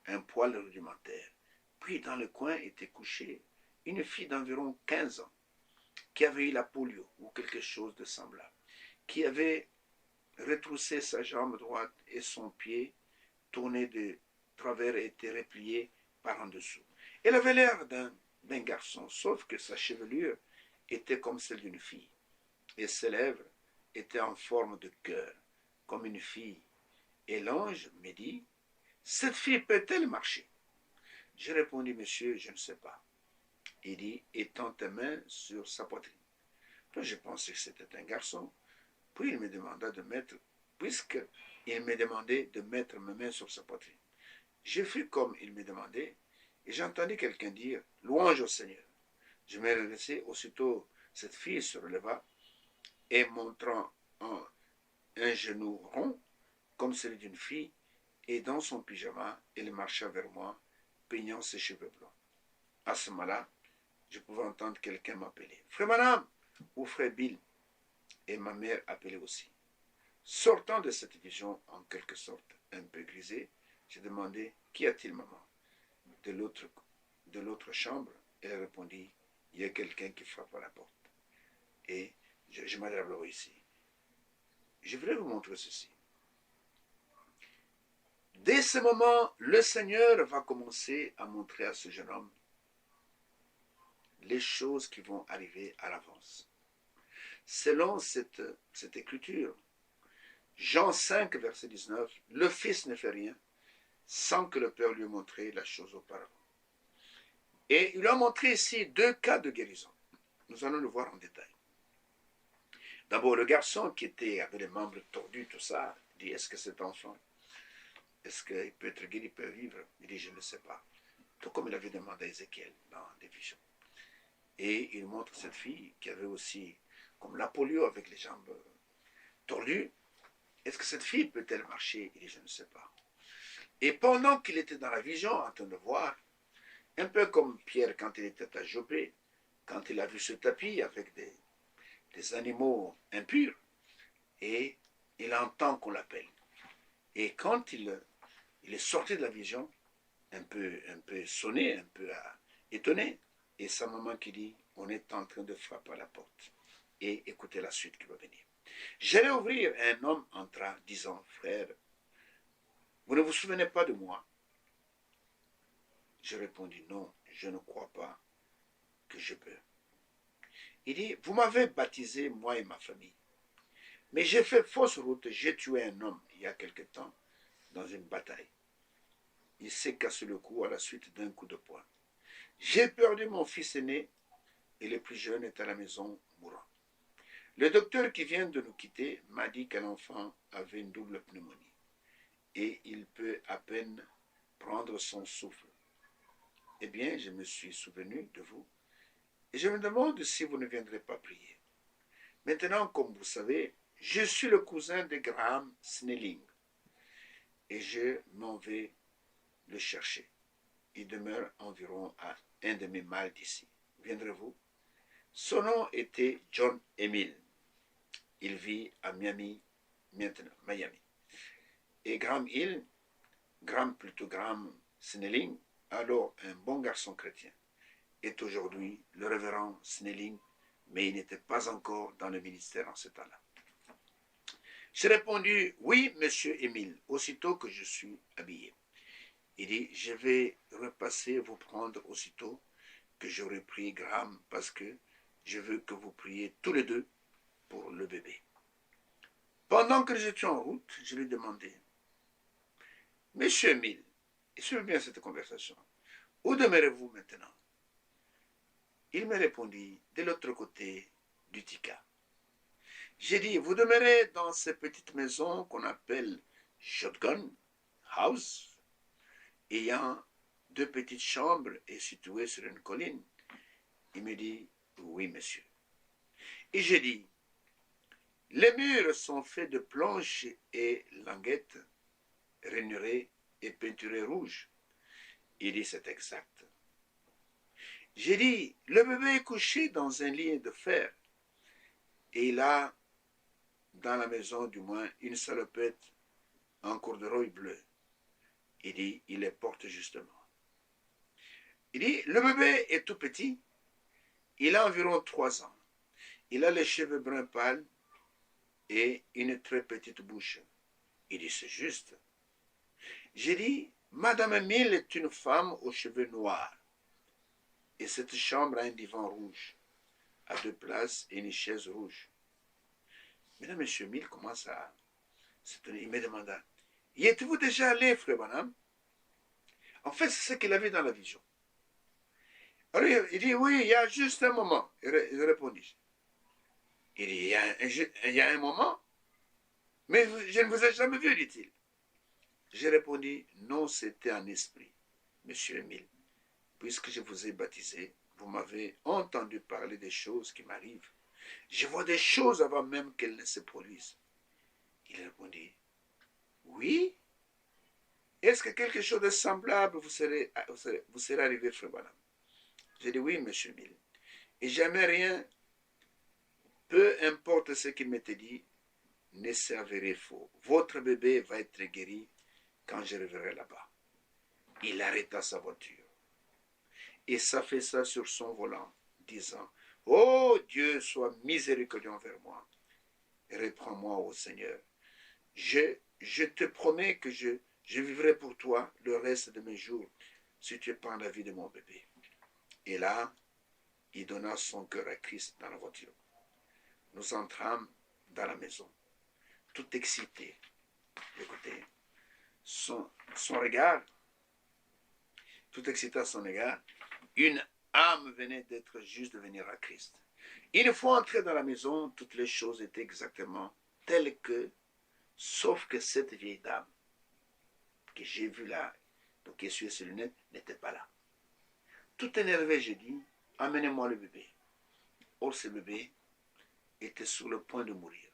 un poêle rudimentaire. Puis dans le coin était couchée une fille d'environ 15 ans, qui avait eu la polio ou quelque chose de semblable, qui avait retroussé sa jambe droite et son pied tourné de travers était replié par en dessous. Elle avait l'air d'un garçon, sauf que sa chevelure était comme celle d'une fille, et ses lèvres étaient en forme de cœur, comme une fille. Et l'ange me dit, cette fille peut-elle marcher? J'ai répondu, monsieur, je ne sais pas. Il dit, étends tes mains sur sa poitrine. Donc je pensais que c'était un garçon. Puis il me demanda de mettre, puisqu'il me demandait de mettre mes mains sur sa poitrine. J'ai fait comme il me demandait, et j'entendis quelqu'un dire, louange au Seigneur. Je me redressai, aussitôt cette fille se releva, et montrant un genou rond, comme celui d'une fille, et dans son pyjama, elle marcha vers moi, peignant ses cheveux blancs. À ce moment-là, je pouvais entendre quelqu'un m'appeler. Frère Madame ou Frère Bill. Et ma mère appelait aussi. Sortant de cette vision, en quelque sorte un peu grisée, j'ai demandé, qu'y a-t-il, maman? De l'autre chambre, elle répondit, il y a quelqu'un qui frappe à la porte. Et je m'adresse ici. Je voudrais vous montrer ceci. Dès ce moment, le Seigneur va commencer à montrer à ce jeune homme les choses qui vont arriver à l'avance. Selon cette écriture, Jean 5, verset 19, le Fils ne fait rien sans que le Père lui ait montré la chose auparavant. Et il a montré ici 2 cas de guérison. Nous allons le voir en détail. D'abord, le garçon qui avait les membres tordus, tout ça, dit, est-ce que cet enfant, est-ce qu'il peut être guéri, il peut vivre? Il dit, je ne sais pas. Tout comme il avait demandé à Ézéchiel dans des visions. Et il montre cette fille qui avait aussi, comme la polio avec les jambes tordues, est-ce que cette fille peut-elle marcher? Il dit, je ne sais pas. Et pendant qu'il était dans la vision, en train de voir, un peu comme Pierre quand il était à Jopé, quand il a vu ce tapis avec des animaux impurs, et il entend qu'on l'appelle. Et quand il est sorti de la vision, un peu sonné, un peu étonné. Et sa maman qui dit, on est en train de frapper à la porte. Et écoutez la suite qui va venir. J'allais ouvrir, un homme entra, disant, frère, vous ne vous souvenez pas de moi? Je répondis, non, je ne crois pas que je peux. Il dit, vous m'avez baptisé, moi et ma famille. Mais j'ai fait fausse route, j'ai tué un homme il y a quelque temps dans une bataille. Il s'est cassé le cou à la suite d'un coup de poing. J'ai perdu mon fils aîné et le plus jeune est à la maison mourant. Le docteur qui vient de nous quitter m'a dit qu'un enfant avait une double pneumonie et il peut à peine prendre son souffle. Eh bien, je me suis souvenu de vous et je me demande si vous ne viendrez pas prier. Maintenant, comme vous savez, je suis le cousin de Graham Snelling et je m'en vais le chercher. Il demeure environ à un demi-mile d'ici. Viendrez-vous? Son nom était John Emile. Il vit à Miami maintenant, Miami. Et Graham Snelling, alors un bon garçon chrétien, est aujourd'hui le révérend Snelling, mais il n'était pas encore dans le ministère en ce temps-là. J'ai répondu, oui, monsieur Émile, aussitôt que je suis habillé. Il dit, je vais repasser vous prendre aussitôt que j'aurai pris Graham parce que je veux que vous priez tous les deux pour le bébé. Pendant que j'étais en route, je lui demandai, monsieur Émile, et suivez bien cette conversation, où demeurez-vous maintenant? Il me répondit, de l'autre côté du Tika. J'ai dit, vous demeurez dans ces petites maisons qu'on appelle Shotgun House, ayant deux petites chambres et situées sur une colline. Il me dit, oui, monsieur. Et j'ai dit, les murs sont faits de planches et languettes, rainurées et peinturées rouges. Il dit, c'est exact. J'ai dit, le bébé est couché dans un lit de fer et il a dans la maison du moins une salopette en corduroy bleu. Il dit, il les porte justement. Il dit, le bébé est tout petit, il a environ 3 ans. Il a les cheveux bruns pâles et une très petite bouche. Il dit, c'est juste. J'ai dit, Madame Emile est une femme aux cheveux noirs. Et cette chambre a un divan rouge, à 2 places et une chaise rouge. Mesdames, Monsieur Emile commence à s'étonner. Il me demanda, y êtes-vous déjà allé, frère Bonhomme? En fait, c'est ce qu'il avait dans la vision. Alors, il dit, oui, il y a juste un moment. Il répondit. Il dit, il y a un moment? Mais je ne vous ai jamais vu, dit-il. J'ai répondu, non, c'était en esprit, monsieur Emile. Puisque je vous ai baptisé, vous m'avez entendu parler des choses qui m'arrivent. Je vois des choses avant même qu'elles ne se produisent. Il répondit, oui. Est-ce que quelque chose de semblable vous serait arrivé, frère Branham? J'ai dit, oui, monsieur Emile. Et jamais rien, peu importe ce qu'il m'était dit, ne s'avérait faux. Votre bébé va être guéri quand je reverrai là-bas. Il arrêta sa voiture et s'affaissa sur son volant, disant, oh Dieu, sois miséricordieux envers moi et reprends-moi au Seigneur. Je te promets que je vivrai pour toi le reste de mes jours si tu prends la vie de mon bébé. Et là, il donna son cœur à Christ dans la voiture. Nous entrâmes dans la maison, tout excités. Écoutez, son regard, tout excité à son égard, une âme venait d'être juste de venir à Christ. Une fois entré dans la maison, toutes les choses étaient exactement telles que, sauf que cette vieille dame que j'ai vue là, donc qui essuyait ses lunettes, n'était pas là. Tout énervé, j'ai dit, amenez-moi le bébé. Or, ce bébé était sur le point de mourir.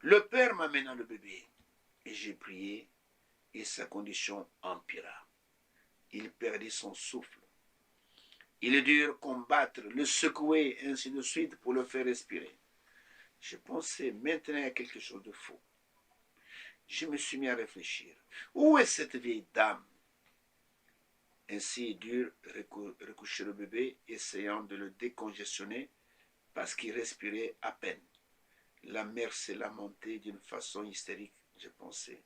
Le père m'amena le bébé et j'ai prié et sa condition empira. Il perdit son souffle. Il dut combattre, le secouer, ainsi de suite, pour le faire respirer. Je pensais maintenant à quelque chose de faux. Je me suis mis à réfléchir. Où est cette vieille dame Ainsi, il dut recoucher le bébé, essayant de le décongestionner parce qu'il respirait à peine. La mère s'est lamentée d'une façon hystérique. J'ai pensé,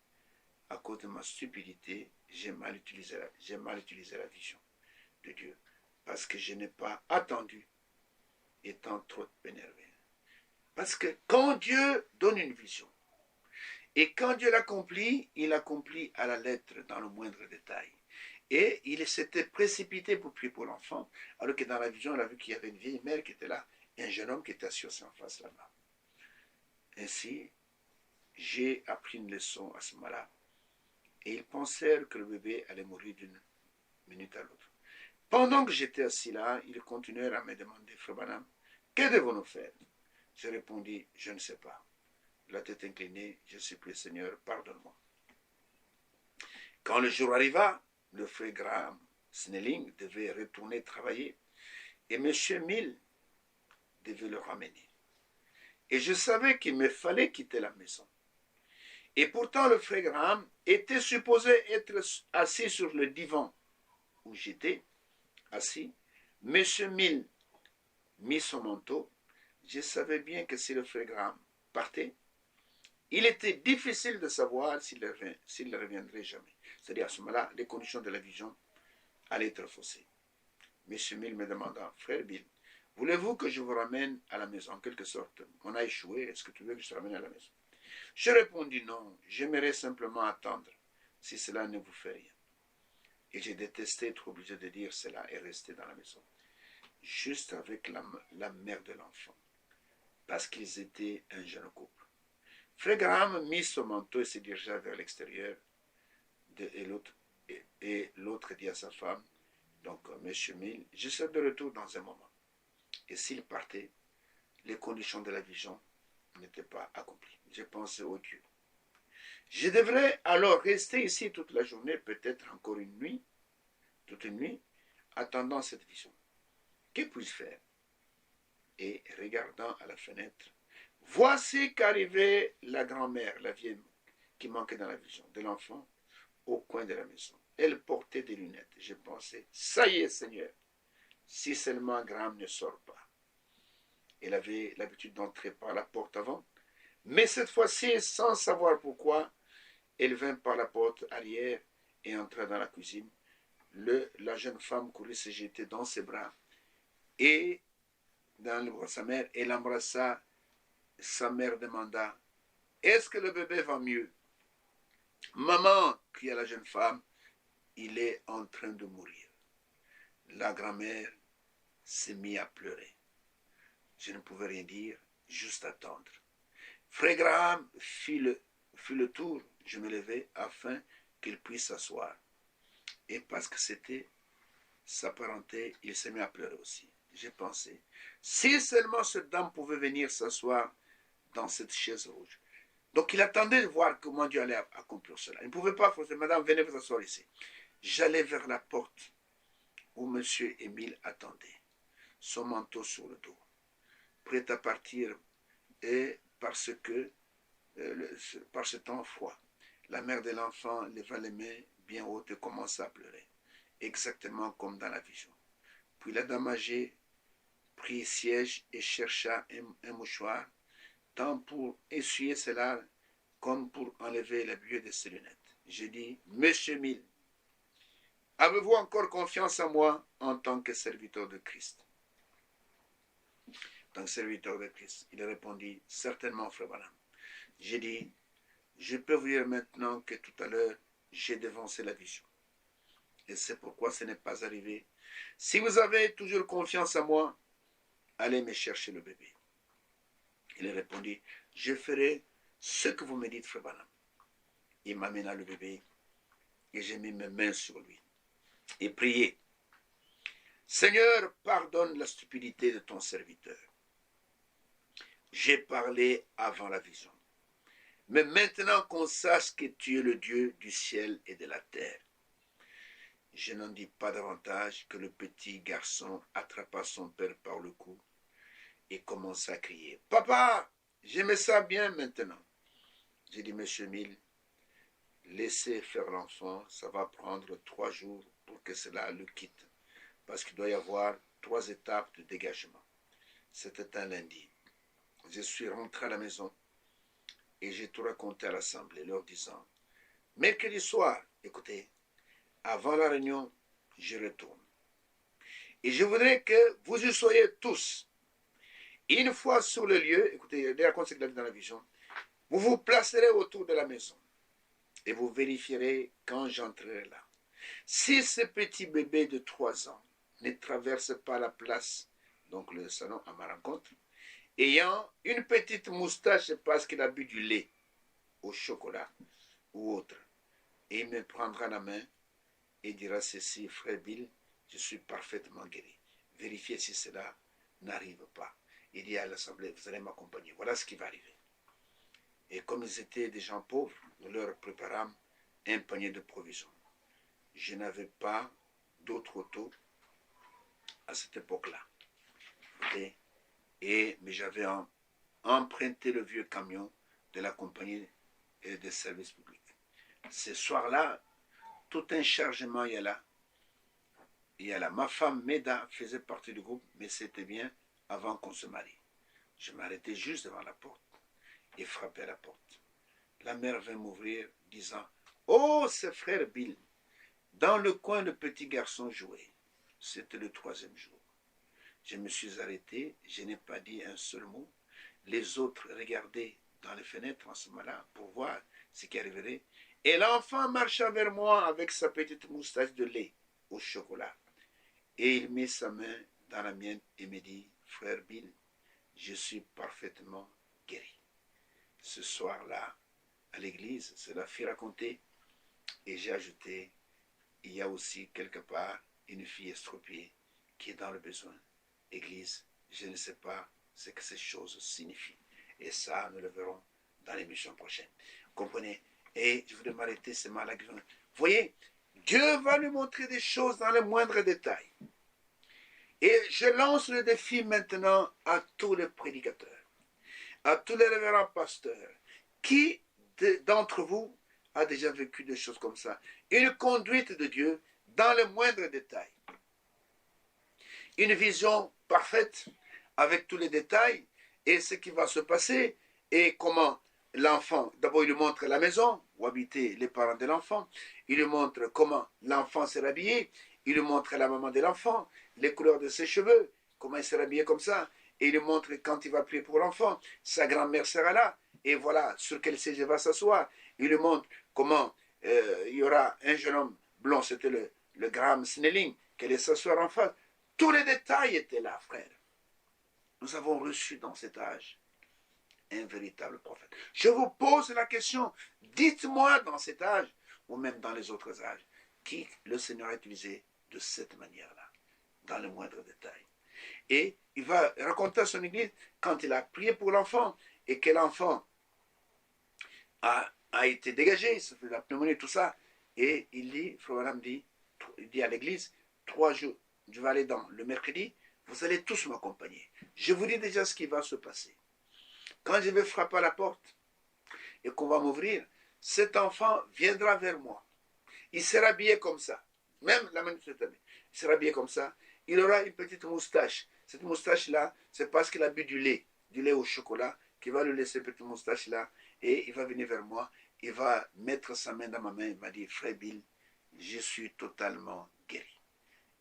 à cause de ma stupidité, j'ai mal utilisé la vision de Dieu parce que je n'ai pas attendu, étant trop énervé. Parce que quand Dieu donne une vision, et quand Dieu l'accomplit, il l'accomplit à la lettre, dans le moindre détail. Et il s'était précipité pour prier pour l'enfant, alors que dans la vision, il a vu qu'il y avait une vieille mère qui était là, et un jeune homme qui était assis en face là-bas. Ainsi, j'ai appris une leçon à ce moment-là. Et ils pensèrent que le bébé allait mourir d'une minute à l'autre. Pendant que j'étais assis là, ils continuèrent à me demander, Frère Branham, que devons-nous faire? Je répondis, je ne sais pas. La tête inclinée, je supplie, Seigneur, pardonne-moi. Quand le jour arriva, le frère Graham Snelling devait retourner travailler et M. Mill devait le ramener. Et je savais qu'il me fallait quitter la maison. Et pourtant, le frère Graham était supposé être assis sur le divan où j'étais assis. M. Mill mit son manteau. Je savais bien que si le frère Graham partait, il était difficile de savoir s'il ne reviendrait jamais. C'est-à-dire à ce moment-là, les conditions de la vision allaient être faussées. M. Mill me demanda, frère Bill, voulez-vous que je vous ramène à la maison? En quelque sorte, on a échoué, est-ce que tu veux que je te ramène à la maison? Je répondis non, j'aimerais simplement attendre, si cela ne vous fait rien. Et j'ai détesté être obligé de dire cela et rester dans la maison, juste avec la mère de l'enfant, parce qu'ils étaient un jeune couple. Frère Graham mit son manteau et se dirigea vers l'extérieur, et l'autre dit à sa femme, donc M. Mill, je serai de retour dans un moment. Et s'il partait, les conditions de la vision n'étaient pas accomplies. J'ai pensé au Dieu. Je devrais alors rester ici toute la journée, peut-être encore une nuit, toute une nuit, attendant cette vision. Que puis-je faire? Et regardant à la fenêtre, voici qu'arrivait la grand-mère, la vieille qui manquait dans la vision de l'enfant, au coin de la maison. Elle portait des lunettes. J'ai pensé, ça y est, Seigneur, si seulement Graham ne sort pas. Elle avait l'habitude d'entrer par la porte avant, mais cette fois-ci, sans savoir pourquoi, elle vint par la porte arrière et entra dans la cuisine. La jeune femme courut se jeter dans ses bras et dans le bras de sa mère. Elle embrassa. Sa mère demanda, est-ce que le bébé va mieux? Maman, cria la jeune femme, il est en train de mourir. La grand-mère s'est mise à pleurer. Je ne pouvais rien dire, juste attendre. Frère Graham fit le tour. Je me levai afin qu'il puisse s'asseoir. Et parce que c'était sa parenté, il s'est mis à pleurer aussi. J'ai pensé, si seulement cette dame pouvait venir s'asseoir dans cette chaise rouge. Donc il attendait de voir comment Dieu allait accomplir cela. Il ne pouvait pas forcer, madame, venez vous asseoir ici. J'allais vers la porte où M. Émile attendait, son manteau sur le dos, prêt à partir, et parce que, par ce temps froid, la mère de l'enfant leva les mains bien hautes et commença à pleurer, exactement comme dans la vision. Puis la dame âgée prit siège et chercha un mouchoir, tant pour essuyer ses larmes comme pour enlever la buée de ses lunettes. J'ai dit, Monsieur Mill, avez-vous encore confiance en moi en tant que serviteur de Christ? En tant que serviteur de Christ. Il répondit, certainement, frère Branham. J'ai dit, je peux vous dire maintenant que tout à l'heure, j'ai devancé la vision. Et c'est pourquoi ce n'est pas arrivé. Si vous avez toujours confiance en moi, allez me chercher le bébé. Il répondit, je ferai ce que vous me dites, frère Branham. Il m'amena le bébé et j'ai mis mes mains sur lui et prié. Seigneur, pardonne la stupidité de ton serviteur. J'ai parlé avant la vision. Mais maintenant qu'on sache que tu es le Dieu du ciel et de la terre. Je n'en dis pas davantage que le petit garçon attrapa son père par le cou et commença à crier. Papa, j'aimais ça bien maintenant. J'ai dit, Monsieur Mill, laissez faire l'enfant, ça va prendre 3 jours pour que cela le quitte. Parce qu'il doit y avoir 3 étapes de dégagement. C'était un lundi. Je suis rentré à la maison et j'ai tout raconté à l'Assemblée, leur disant, mercredi soir, écoutez, avant la réunion, je retourne. Et je voudrais que vous y soyez tous. Une fois sur le lieu, écoutez, les racontes qu'il a dit dans la vision, vous vous placerez autour de la maison et vous vérifierez quand j'entrerai là. Si ce petit bébé de 3 ans ne traverse pas la place, donc le salon à ma rencontre, ayant une petite moustache parce qu'il a bu du lait au chocolat ou autre, et il me prendra la main et dira ceci, frère Bill, je suis parfaitement guéri. Vérifiez si cela n'arrive pas. Il dit à l'Assemblée, vous allez m'accompagner. Voilà ce qui va arriver. Et comme ils étaient des gens pauvres, nous leur préparâmes un panier de provisions. Je n'avais pas d'autre auto à cette époque-là. Mais j'avais emprunté le vieux camion de la compagnie des services publics. Ce soir-là, tout un chargement y a là. Ma femme Meda faisait partie du groupe, mais c'était bien avant qu'on se marie. Je m'arrêtais juste devant la porte et frappais à la porte. La mère vint m'ouvrir, disant « Oh, c'est frère Bill !» Dans le coin, le petit garçon jouait. C'était le 3e jour. Je me suis arrêté, je n'ai pas dit un seul mot. Les autres regardaient dans les fenêtres en ce moment-là pour voir ce qui arriverait. Et l'enfant marcha vers moi avec sa petite moustache de lait au chocolat. Et il mit sa main dans la mienne et me dit, frère Bill, je suis parfaitement guéri. Ce soir-là, à l'église, cela fit raconter. Et j'ai ajouté, il y a aussi quelque part une fille estropiée qui est dans le besoin. Église, je ne sais pas ce que ces choses signifient. Et ça, nous le verrons dans l'émission prochaine. Comprenez? Et je voudrais m'arrêter seulement à la guérison. Vous voyez, Dieu va lui montrer des choses dans les moindres détails. Et je lance le défi maintenant à tous les prédicateurs, à tous les révérends pasteurs. Qui d'entre vous a déjà vécu des choses comme ça? Une conduite de Dieu dans les moindres détails. Une vision parfaite avec tous les détails et ce qui va se passer et comment l'enfant, d'abord il lui montre la maison où habitaient les parents de l'enfant, il lui montre comment l'enfant s'est habillé, il lui montre la maman de l'enfant, les couleurs de ses cheveux, comment il s'est habillé comme ça, et il lui montre quand il va prier pour l'enfant, sa grand-mère sera là, et voilà sur quel siège il va s'asseoir, il lui montre comment il y aura un jeune homme blond, c'était le Graham Snelling, qui allait s'asseoir en face. Tous les détails étaient là, frère. Nous avons reçu dans cet âge un véritable prophète. Je vous pose la question, dites-moi dans cet âge, ou même dans les autres âges, qui le Seigneur a utilisé de cette manière-là, dans les moindres détails. Et il va raconter à son église, quand il a prié pour l'enfant, et que l'enfant a été dégagé, ça fait la pneumonie, tout ça, et il dit, Frère Branham dit à l'église, 3 jours, je vais aller dans le mercredi, vous allez tous m'accompagner. Je vous dis déjà ce qui va se passer. Quand je vais frapper à la porte et qu'on va m'ouvrir, cet enfant viendra vers moi. Il sera habillé comme ça. Même la même chose, il sera habillé comme ça. Il aura une petite moustache. Cette moustache-là, c'est parce qu'il a bu du lait au chocolat, qui va lui laisser cette petite moustache-là, et il va venir vers moi, il va mettre sa main dans ma main, il m'a dit, frère Bill, je suis totalement guéri.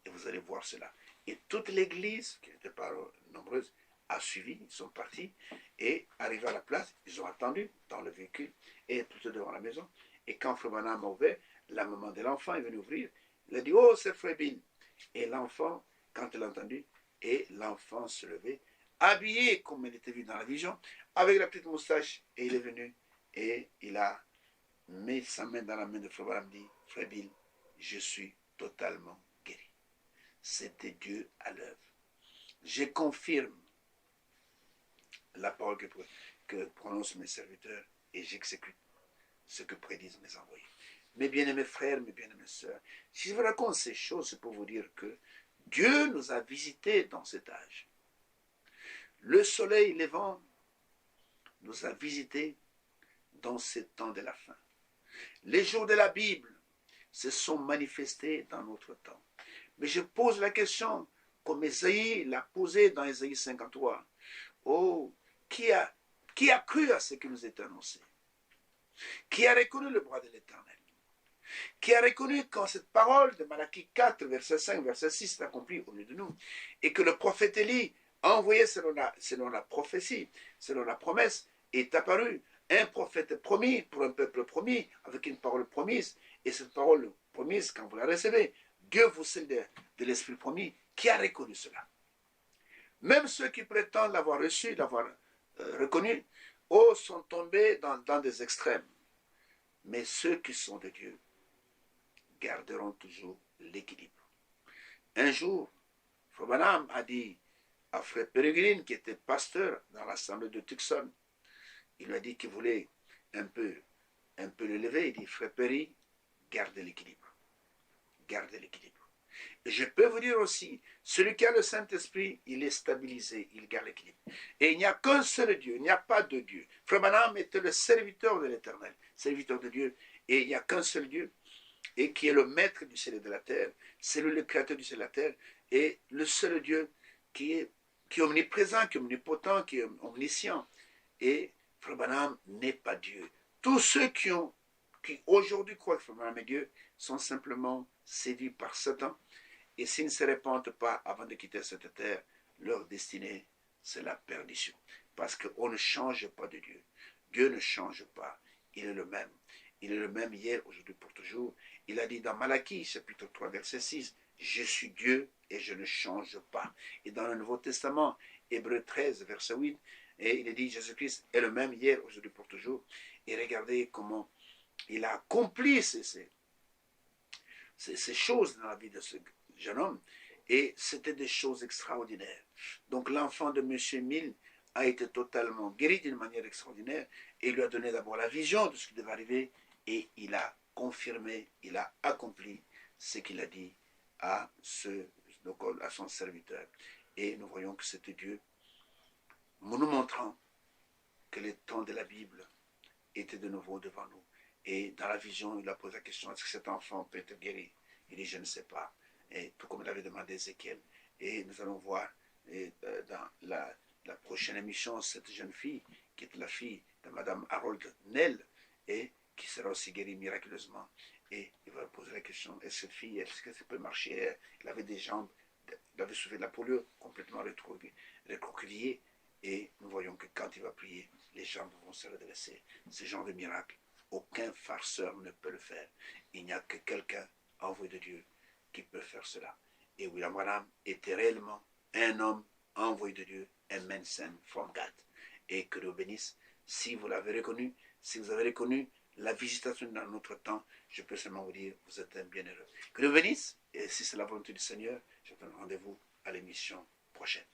Et vous allez voir cela. Et toute l'église, qui n'était pas nombreuse, a suivi, ils sont partis, et arrivés à la place, ils ont attendu dans le véhicule, et tout devant la maison. Et quand Frère Branham a ouvert, la maman de l'enfant est venue ouvrir, il a dit, oh, c'est Frère Bill. Et l'enfant, quand elle a entendu, et l'enfant se levait, habillé comme il était vu dans la vision, avec la petite moustache, et il est venu, et il a mis sa main dans la main de Frère Branham, dit, Frère Bill, je suis totalement guéri. C'était Dieu à l'œuvre. Je confirme la parole que prononcent mes serviteurs et j'exécute ce que prédisent mes envoyés. Mes bien-aimés frères, mes bien-aimées sœurs, si je vous raconte ces choses, c'est pour vous dire que Dieu nous a visités dans cet âge. Le soleil levant nous a visités dans ces temps de la fin. Les jours de la Bible se sont manifestés dans notre temps. Mais je pose la question, comme Ésaïe l'a posée dans Ésaïe 53. Oh, qui a, qui a cru à ce qui nous est annoncé? Qui a reconnu le bras de l'Éternel? Qui a reconnu quand cette parole de Malachie 4, verset 5, verset 6 est accomplie au milieu de nous, et que le prophète Élie, envoyé selon la prophétie, selon la promesse, est apparu, un prophète promis pour un peuple promis, avec une parole promise, et cette parole promise, quand vous la recevez, Dieu vous scelle de l'esprit promis. Qui a reconnu cela? Même ceux qui prétendent l'avoir reçu, l'avoir reconnu, sont tombés dans des extrêmes. Mais ceux qui sont de Dieu garderont toujours l'équilibre. Un jour, Frère Branham a dit à Frère Peregrine, qui était pasteur dans l'assemblée de Tucson, il lui a dit qu'il voulait un peu l'élever. Il dit, Frère Perry, gardez l'équilibre. Gardez l'équilibre. Et je peux vous dire aussi, celui qui a le Saint-Esprit, il est stabilisé, il garde l'équilibre. Et il n'y a qu'un seul Dieu, il n'y a pas de Dieu. Frère Branham était le serviteur de l'Éternel, serviteur de Dieu. Et il n'y a qu'un seul Dieu, et qui est le maître du ciel et de la terre. C'est lui le créateur du ciel et de la terre. Et le seul Dieu qui est omniprésent, qui est omnipotent, qui est omniscient. Et Frère Branham n'est pas Dieu. Tous ceux qui aujourd'hui croient que Frère Branham est Dieu sont simplement séduits par Satan. Et s'ils ne se répandent pas avant de quitter cette terre, leur destinée, c'est la perdition. Parce qu'on ne change pas de Dieu. Dieu ne change pas. Il est le même. Il est le même hier, aujourd'hui, pour toujours. Il a dit dans Malachie, chapitre 3, verset 6, « Je suis Dieu et je ne change pas. » Et dans le Nouveau Testament, Hébreux 13, verset 8, et il est dit, Jésus-Christ est le même hier, aujourd'hui, pour toujours. Et regardez comment il a accompli ces choses dans la vie de ce jeune homme. Et c'était des choses extraordinaires. Donc l'enfant de M. Mill a été totalement guéri d'une manière extraordinaire. Et il lui a donné d'abord la vision de ce qui devait arriver. Et il a confirmé, il a accompli ce qu'il a dit à son serviteur. Et nous voyons que c'était Dieu, nous montrant que les temps de la Bible étaient de nouveau devant nous. Et dans la vision, il a posé la question, est-ce que cet enfant peut être guéri? Il dit, je ne sais pas. Et tout comme il avait demandé Ézéchiel. Et nous allons voir dans la prochaine émission, cette jeune fille, qui est la fille de Mme Harold Nell, et qui sera aussi guérie miraculeusement. Et il va poser la question, est-ce que cette fille, est-ce qu'elle peut marcher? Elle avait des jambes, il avait souffert de la polio, complètement recroquevillée. Et nous voyons que quand il va prier, les jambes vont se redresser. Ce genre de miracle, aucun farceur ne peut le faire. Il n'y a que quelqu'un envoyé de Dieu qui peut faire cela. Et William Branham était réellement un homme envoyé de Dieu, un man sent from God. Et que Dieu bénisse. Si vous l'avez reconnu, si vous avez reconnu la visitation dans notre temps, je peux seulement vous dire, vous êtes un bienheureux. Que Dieu bénisse. Et si c'est la volonté du Seigneur, je vous donne rendez-vous à l'émission prochaine.